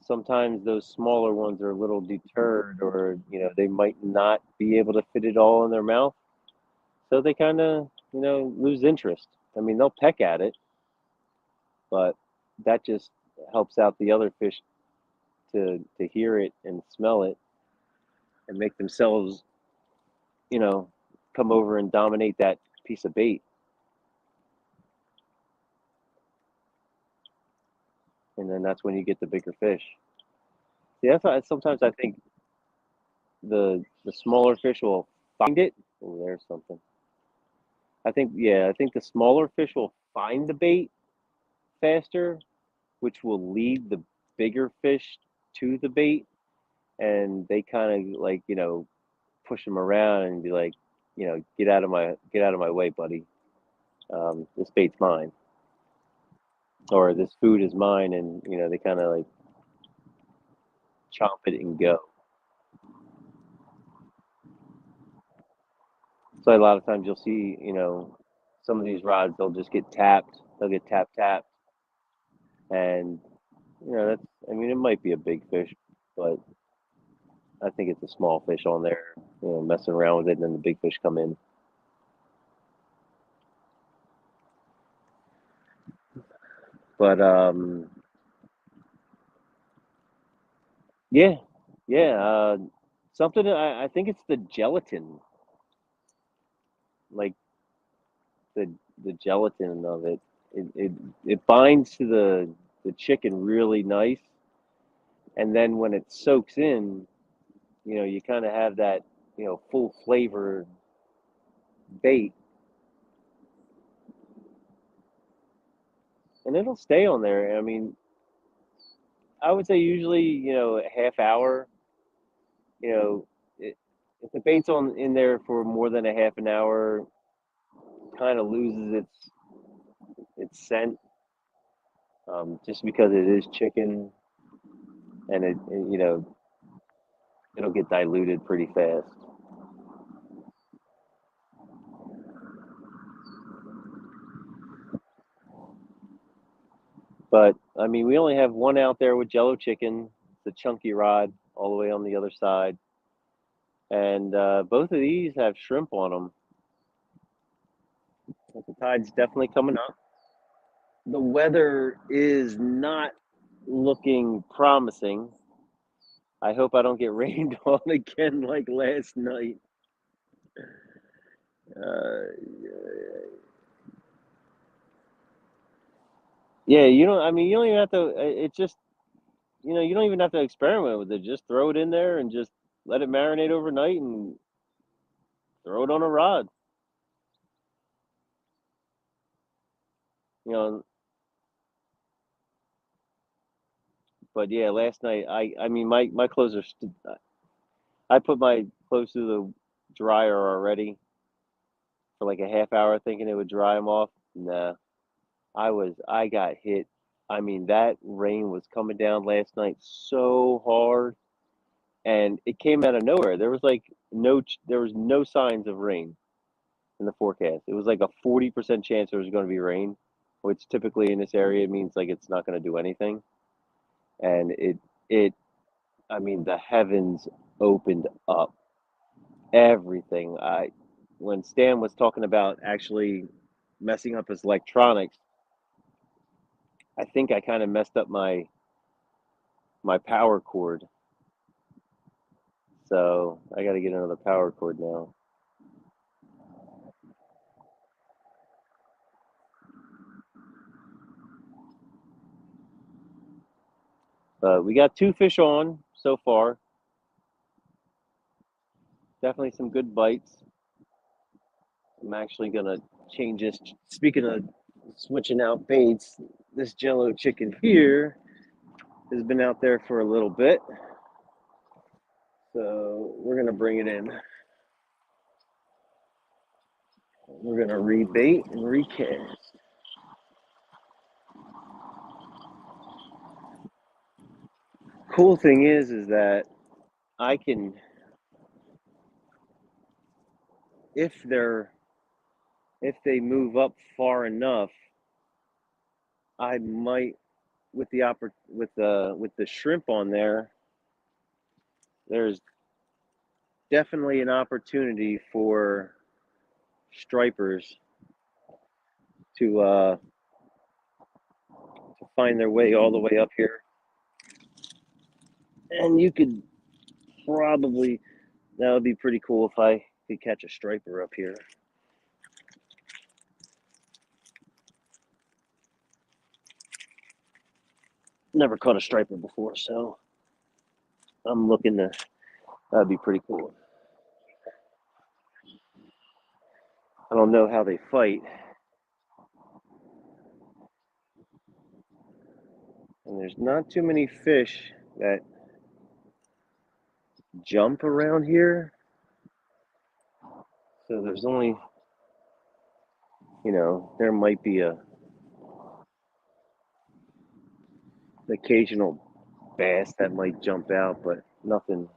sometimes those smaller ones are a little deterred, or they might not be able to fit it all in their mouth, so they kind of lose interest. I mean, they'll peck at it, but that just helps out the other fish to hear it and smell it and make themselves you know come over and dominate that piece of bait. And then that's when you get the bigger fish. Yeah, that's why sometimes I think the smaller fish will find it. Oh, there's something. I think the smaller fish will find the bait faster, which will lead the bigger fish to the bait, and they kind of like push them around and be like, get out of my way, buddy. This bait's mine, or this food is mine, and they kind of like chomp it and go. So a lot of times you'll see, some of these rods, they'll just get tapped. They'll get tapped, and that's. I mean, it might be a big fish, but I think it's a small fish on there, messing around with it, and then the big fish come in. But yeah, yeah. Something I think it's the gelatin, like the the gelatin of it. It binds to the chicken really nice, and then when it soaks in, you kind of have that full flavor bait, and it'll stay on there. I mean, I would say usually a half hour. You know, if the bait's on in there for more than a half an hour, kind of loses its scent, just because it is chicken, and it'll get diluted pretty fast. But I mean, we only have one out there with Jello chicken, the chunky rod, all the way on the other side, and both of these have shrimp on them. But the tide's definitely coming up. The weather is not looking promising. I hope I don't get rained on again like last night. Uh, yeah, you don't. I mean, you don't even have to. It's just you don't even have to experiment with it. Just throw it in there and just let it marinate overnight and throw it on a rod. You know, but yeah, last night I mean my clothes are. I put my clothes through the dryer already for like a half hour, thinking it would dry them off. Nah, I got hit. I mean, that rain was coming down last night so hard, and it came out of nowhere. There was like there was no signs of rain in the forecast. It was like a 40% chance there was going to be rain, which typically in this area means like it's not going to do anything. And it I mean, the heavens opened up. Everything. I When Stan was talking about actually messing up his electronics, I think I kind of messed up my power cord. So I got to get another power cord now. But we got two fish on so far. Definitely some good bites. I'm actually gonna change this. Speaking of switching out baits, this Jello chicken here has been out there for a little bit, so we're gonna bring it in. We're gonna rebait and recast. Cool thing is that I can, if they're if they move up far enough, I might with the shrimp on there. There's definitely an opportunity for stripers to find their way all the way up here, and you could probably that would be pretty cool if I could catch a striper up here. Never caught a striper before, so I'm looking to. That'd be pretty cool. I don't know how they fight, and there's not too many fish that jump around here. So there's only, there might be a an occasional bass that might jump out, but nothing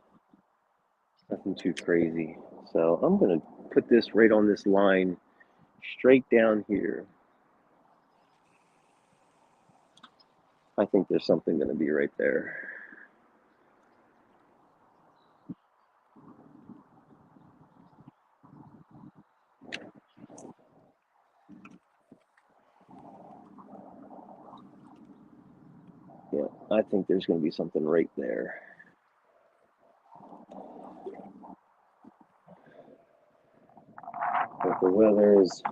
too crazy. So I'm gonna put this right on this line, straight down here. I think there's something gonna be right there. Yeah, I think there's gonna be something right there. But the weather is,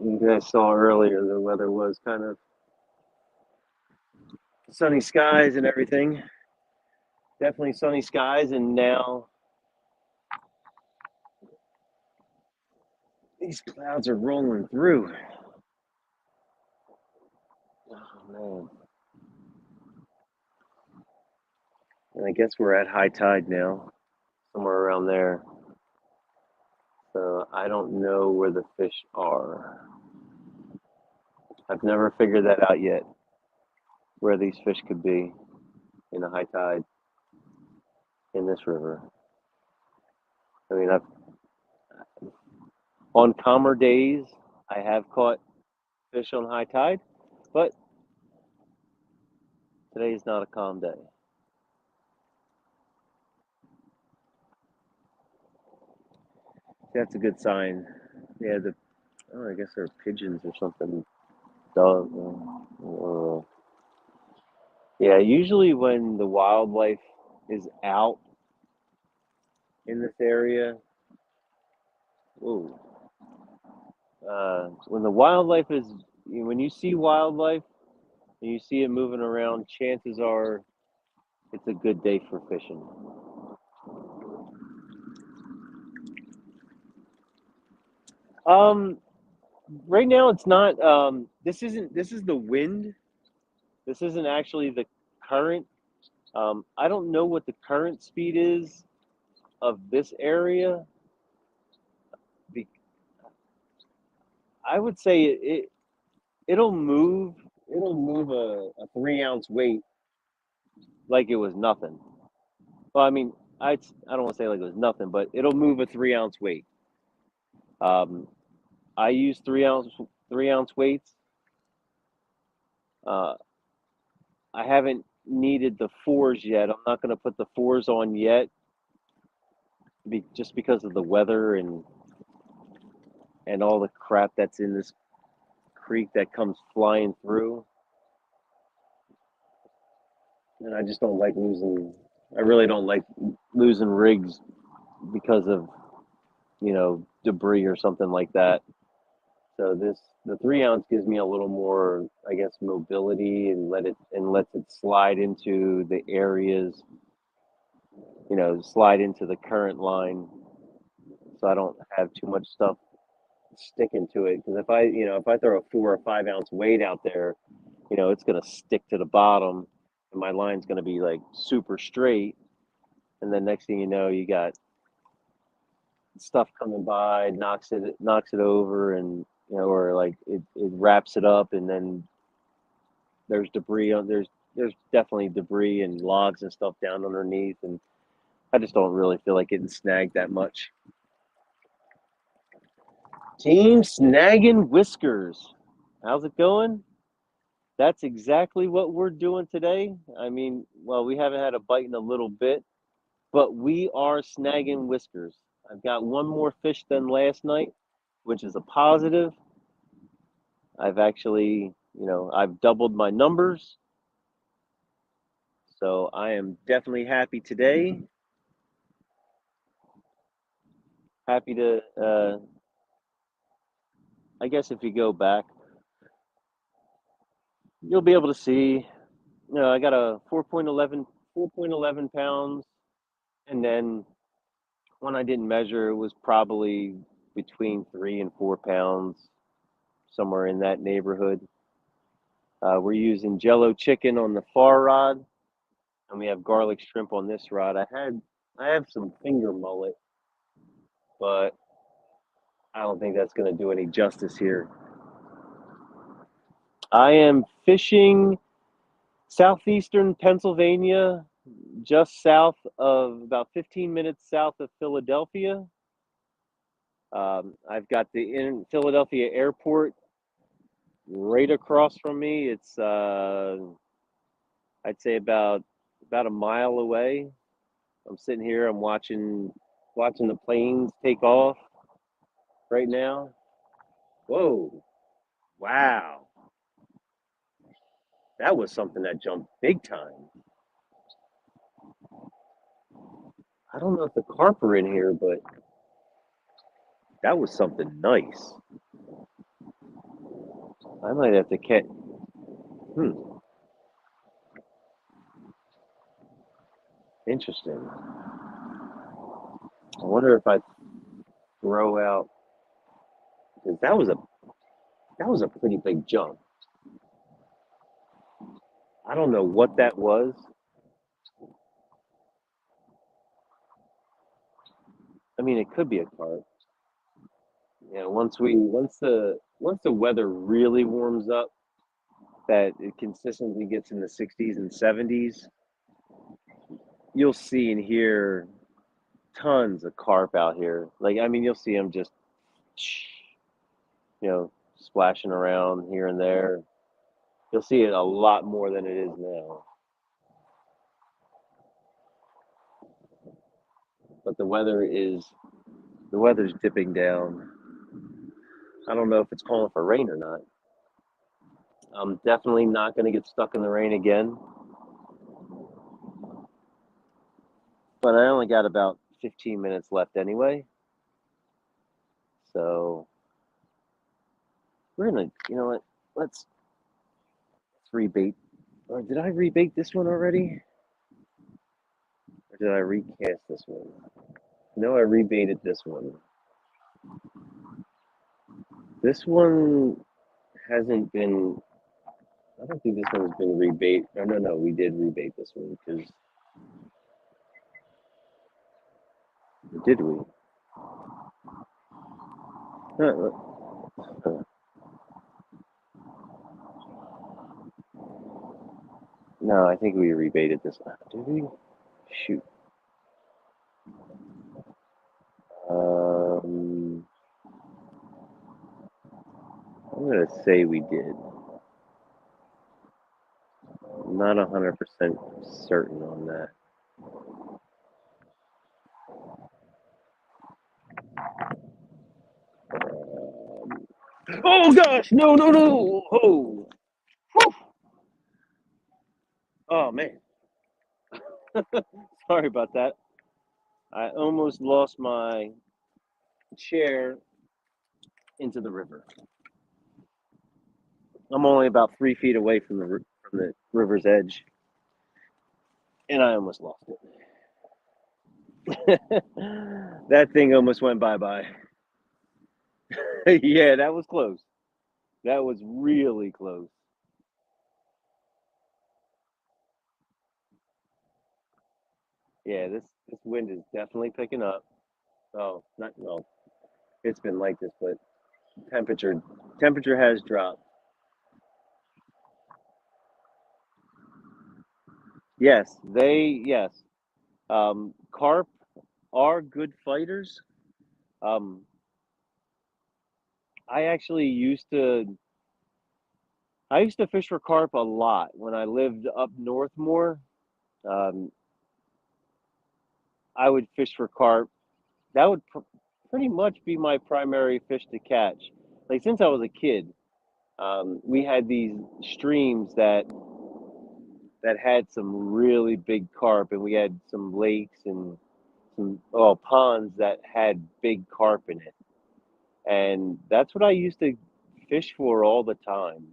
you guys saw earlier, the weather was kind of sunny skies and everything. Definitely sunny skies, and now these clouds are rolling through. Oh man. And I guess we're at high tide now, somewhere around there. So I don't know where the fish are. I've never figured that out yet, where these fish could be in a high tide in this river. I mean, on calmer days, I have caught fish on high tide, but today is not a calm day. That's a good sign. Yeah, I guess they're pigeons or something. Dog. Yeah, usually when the wildlife is out in this area, ooh, when the wildlife is, when you see wildlife and you see it moving around, chances are it's a good day for fishing. Um, right now it's not. This isn't. This is the wind. This isn't actually the current. I don't know what the current speed is of this area. I would say it'll move. It'll move a 3 ounce weight like it was nothing. Well, I mean, I don't want to say like it was nothing, but it'll move a 3 ounce weight. Um, I use 3 ounce weights. Uh, I haven't needed the fours yet. I'm not going to put the fours on yet, just because of the weather and all the crap that's in this creek that comes flying through. And I just don't like losing. I really don't like losing rigs because of debris or something like that. So the 3 ounce gives me a little more, I guess, mobility and lets it slide into the areas, slide into the current line, so I don't have too much stuff sticking to it. Because if I throw a 4 or 5 ounce weight out there, it's gonna stick to the bottom, and my line's gonna be like super straight. And then next thing you know, you got stuff coming by, knocks it over, and or like it wraps it up, and then there's debris on there's definitely debris and logs and stuff down underneath, and I just don't really feel like getting snagged that much. Team Snagging Whiskers, how's it going? That's exactly what we're doing today. I mean, well, we haven't had a bite in a little bit, but we are snagging whiskers. I've got one more fish than last night, which is a positive. I've actually, I've doubled my numbers. So I am definitely happy today. Happy to, I guess if you go back, you'll be able to see, I got a 4.11 pounds. And then when I didn't measure, it was probably between 3 and 4 pounds, somewhere in that neighborhood. We're using Jello chicken on the far rod, and we have garlic shrimp on this rod. I have some finger mullet, but I don't think that's going to do any justice here. I am fishing southeastern Pennsylvania, just south of about 15 minutes south of Philadelphia. I've got the Philadelphia airport right across from me. It's I'd say about a mile away. I'm sitting here. I'm watching the planes take off right now. Whoa! Wow, that was something that jumped big time. I don't know if the carp are in here, but that was something nice. I might have to catch. Interesting. I wonder if I throw out, because that was a pretty big jump. I don't know what that was. I mean, it could be a carp. Once the weather really warms up, that it consistently gets in the 60s and 70s, you'll see and hear tons of carp out here. Like, I mean, you'll see them just, splashing around here and there. You'll see it a lot more than it is now. But the weather's dipping down. I don't know if it's calling for rain or not. I'm definitely not going to get stuck in the rain again. but I only got about 15 minutes left anyway. So we're gonna, you know what? Let's rebait. Or did I rebait this one already? Or did I recast this one? No, I rebaited this one. This one hasn't been. I don't think this one's been rebait. No, no, no. We did rebait this one because did we? Uh, No, I think we rebaited this one. Did we? Shoot. Um, I'm gonna say we did. I'm not 100% certain on that. Oh gosh! No, no, no! Oh, whew. Oh man! Sorry about that. I almost lost my chair into the river. I'm only about 3 feet away from the river's edge, and I almost lost it. That thing almost went bye bye. Yeah, that was close. That was really close. Yeah, this wind is definitely picking up. Oh, not no. It's been like this, but temperature has dropped. Yes. Carp are good fighters. Um, I actually used to fish for carp a lot when I lived up north more. Um, I would fish for carp. That would pretty much be my primary fish to catch. Like since I was a kid, we had these streams that had some really big carp, and we had some lakes and some ponds that had big carp in it, and that's what I used to fish for all the time.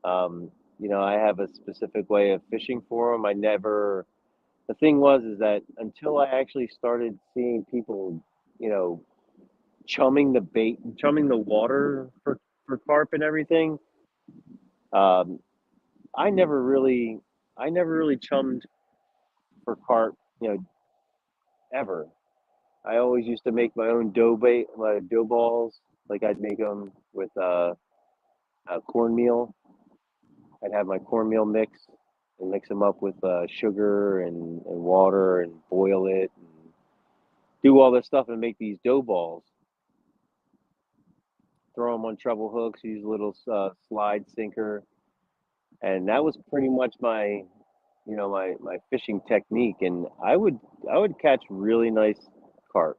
Um, I have a specific way of fishing for them. I never. The thing was is that until I actually started seeing people, you know, chumming the water for carp and everything, um, I never really, I never really chummed for carp, you know, ever. I always used to make my dough balls. Like I'd make them with cornmeal. I'd have my cornmeal mix and mix them up with sugar and water and boil it and do all this stuff and make these dough balls. Throw them on treble hooks. Use a little slide sinker, and that was pretty much my fishing technique. And I would catch really nice carp,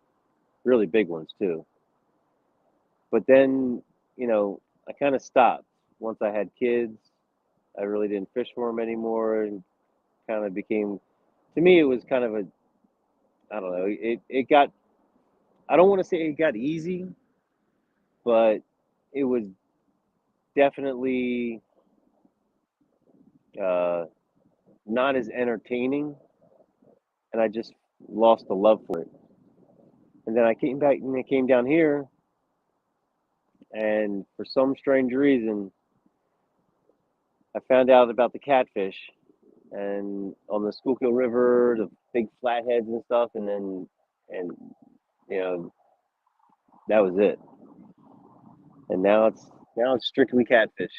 really big ones too. But then, I kind of stopped once I had kids. I really didn't fish for them anymore, and kind of became, to me, it was kind of a, I don't know, it got, I don't want to say it got easy, but it was definitely uh, not as entertaining, and I just lost the love for it. And then I came back and I came down here, and for some strange reason, I found out about the catfish and on the Schuylkill River, the big flatheads and stuff, and you know that was it. And now it's strictly catfish.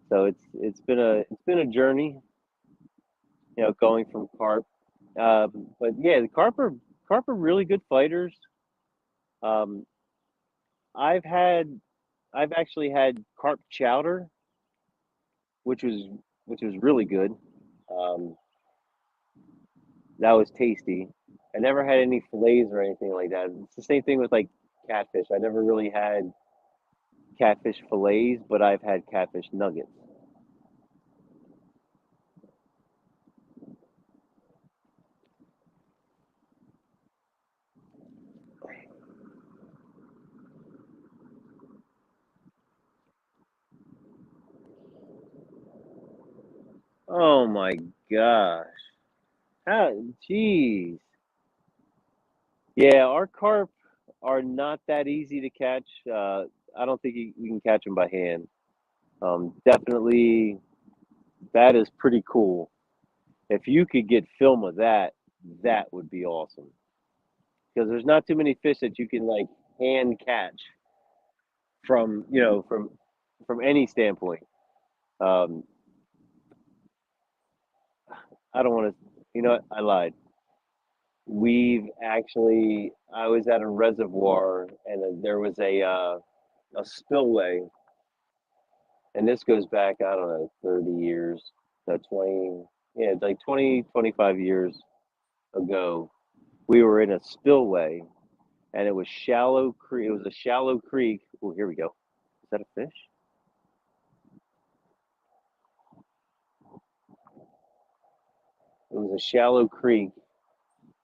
So it's been a journey, going from carp. But yeah, the carp are really good fighters. Um, I've had I've actually had carp chowder, which was which was really good. Um, that was tasty. I never had any fillets or anything like that. It's the same thing with like catfish. I never really had catfish fillets, but I've had catfish nuggets. Oh my gosh. How, jeez. Yeah, our carp are not that easy to catch. I don't think you can catch them by hand. Definitely, that is pretty cool. If you could get film of that, that would be awesome. Because there's not too many fish that you can like hand catch from from any standpoint. Um, I don't want to. You know what? I lied. We've actually. I was at a reservoir and there was a spillway, and this goes back. I don't know, 30 years, no 20. Yeah, like 20, 25 years ago. We were in a spillway, and it was shallow creek. It was a shallow creek. Oh, here we go. Is that a fish? It was a shallow creek,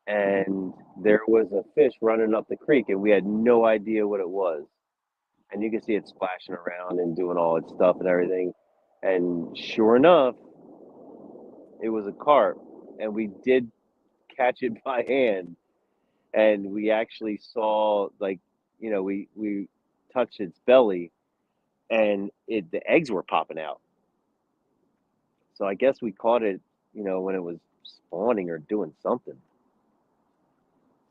and there was a fish running up the creek, and we had no idea what it was. And you can see it splashing around and doing all its stuff and everything. And sure enough, it was a carp, and we did catch it by hand. And we actually saw like, we touched its belly, and the eggs were popping out. So I guess we caught it, when it was spawning or doing something.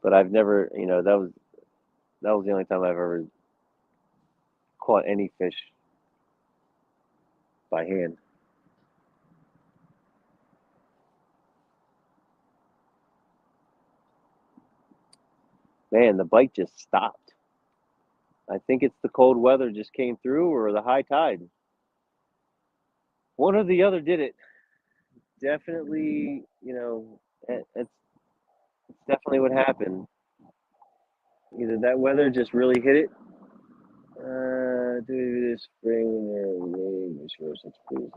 But I've never, that was the only time I've ever caught any fish by hand. Man, the bite just stopped. I think it's the cold weather just came through or the high tide. One or the other did it. Definitely, it's definitely what happened. Either that weather just really hit it. Do this spring or May, sure it's freezing.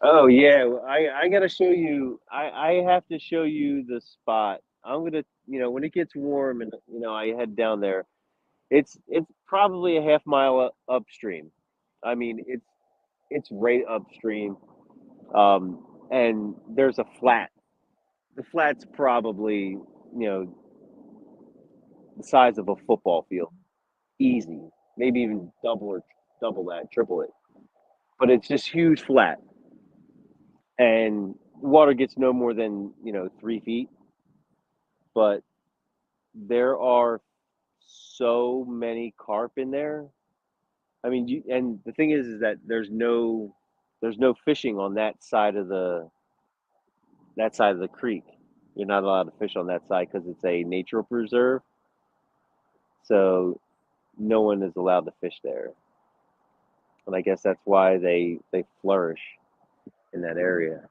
Oh yeah, well, I gotta show you. I have to show you the spot. I'm gonna, when it gets warm and I head down there. It's probably a half mile upstream. I mean, it's right upstream. And there's a flat. The flat's probably the size of a football field, easy. Maybe even double that, triple it. But it's just huge flat, and water gets no more than 3 feet. But there are so many carp in there. I mean, and the thing is that there's no fishing on that side of the creek. You're not allowed to fish on that side because it's a nature preserve. So no one is allowed to fish there, and I guess that's why they flourish in that area.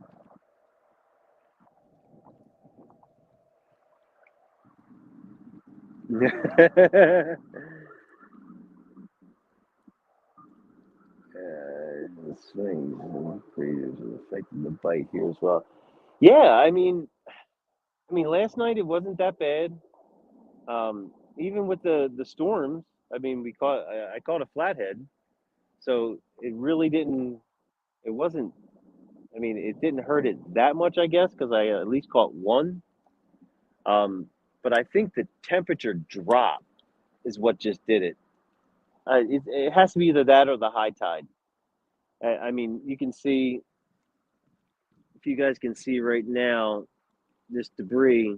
The swings and creatures are affecting the bite here as well. Yeah, I mean, last night it wasn't that bad. Even with the storms, I mean, I caught a flathead, so it really didn't. It wasn't. I mean, it didn't hurt it that much, I guess, because I at least caught one. Um, but I think the temperature drop is what just did it. It has to be either that or the high tide. I mean, you can see, if you guys can see right now, this debris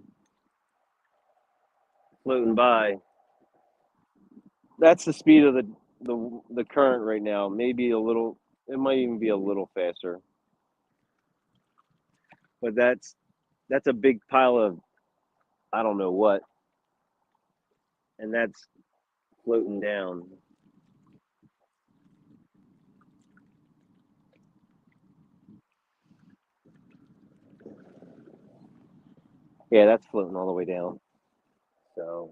floating by. That's the speed of the current right now. Maybe a little. It might even be a little faster. But that's a big pile of, I don't know what, and that's floating down. Yeah, that's floating all the way down. So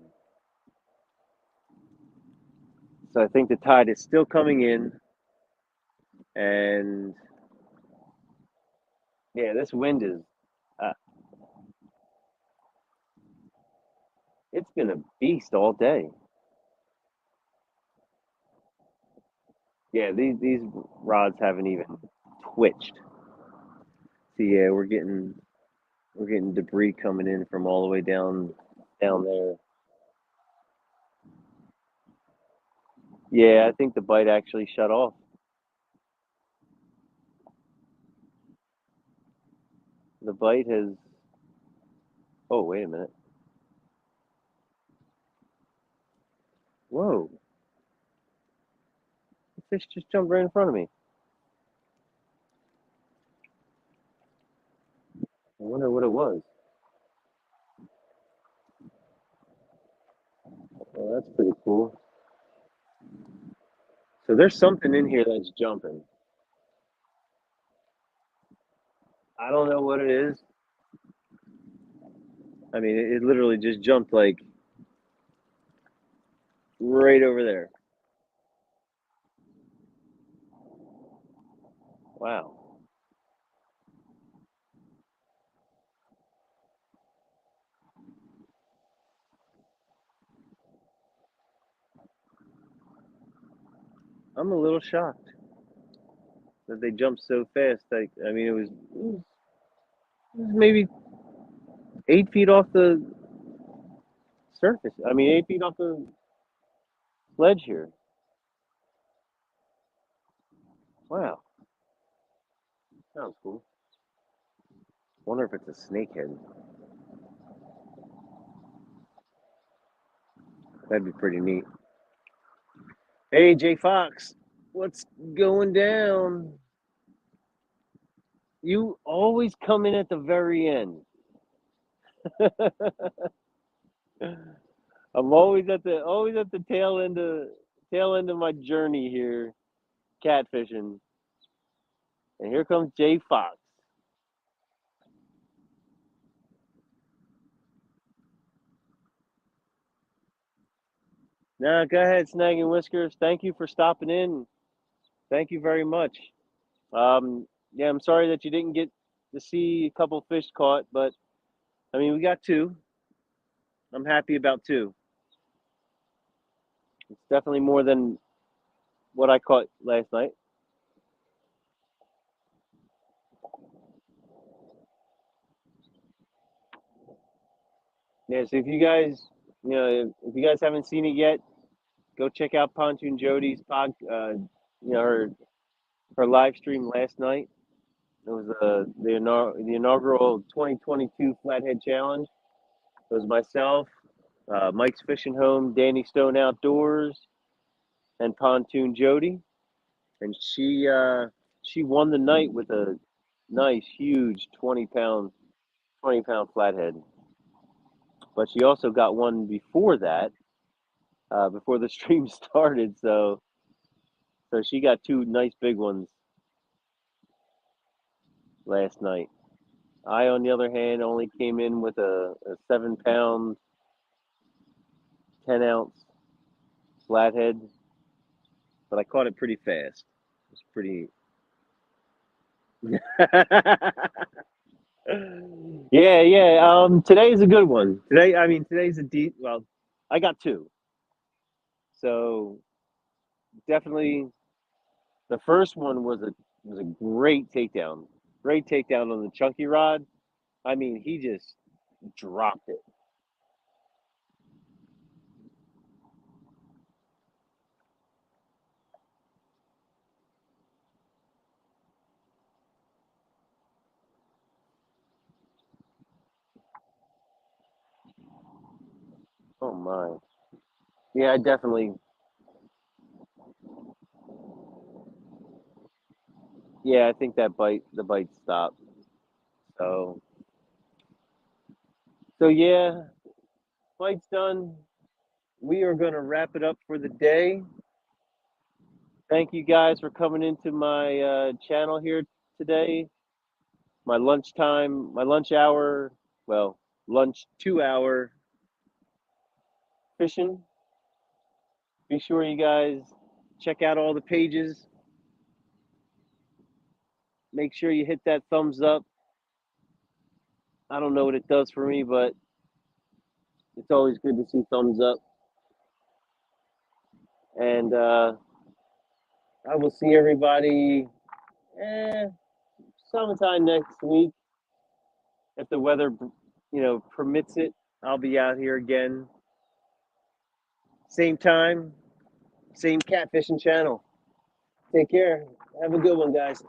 so I think the tide is still coming in, and yeah, this wind is. Uh, it's been a beast all day. Yeah, these rods haven't even twitched. So yeah, we're getting debris coming in from all the way down there. Yeah, I think the bite actually shut off. The bite has. Oh, wait a minute. Whoa, the fish just jumped right in front of me. I wonder what it was. Oh, that's pretty cool. So there's something in here that's jumping. I don't know what it is. I mean, it literally just jumped like right over there. Wow. I'm a little shocked that they jumped so fast. Like, I mean, it was maybe 8 feet off the surface. I mean, 8 feet off the ledge here. Wow, sounds cool. Wonder if it's a snakehead. That'd be pretty neat. Hey, Jay Fox, what's going down? You always come in at the very end. I'm always at the tail end of my journey here, catfishing. And here comes Jay Fox. Now, go ahead, Snag and Whiskers. Thank you for stopping in. Thank you very much. Yeah, I'm sorry that you didn't get to see a couple fish caught, but I mean, we got two. I'm happy about two. It's definitely more than what I caught last night. Yeah, so if you guys, if you guys haven't seen it yet, go check out Pontoon Jody's her live stream last night. It was the inaugural 2022 Flathead Challenge. It was myself, Mike's Fishing Home, Danny Stone Outdoors, and Pontoon Jody, and she won the night with a nice, huge 20 pound flathead. But she also got one before that, before the stream started. So she got two nice big ones last night. I, on the other hand, only came in with a 7 pound, 10 ounce flathead, but I caught it pretty fast. It's pretty. Yeah, yeah. Today's a good one. Today's a deep. Well, I got two, so definitely the first one was a great takedown. Great takedown on the chunky rod. I mean, he just dropped it. Oh my. Yeah, I definitely. Yeah, I think the bite stopped. So, so yeah, fight's done. We are gonna wrap it up for the day. Thank you guys for coming into my channel here today. My lunch hour, well, lunch 2 hour fishing. Be sure you guys check out all the pages. Make sure you hit that thumbs up. I don't know what it does for me, but it's always good to see thumbs up. And I will see everybody sometime next week if the weather, permits it. I'll be out here again. Same time, same catfishing channel. Take care. Have a good one, guys.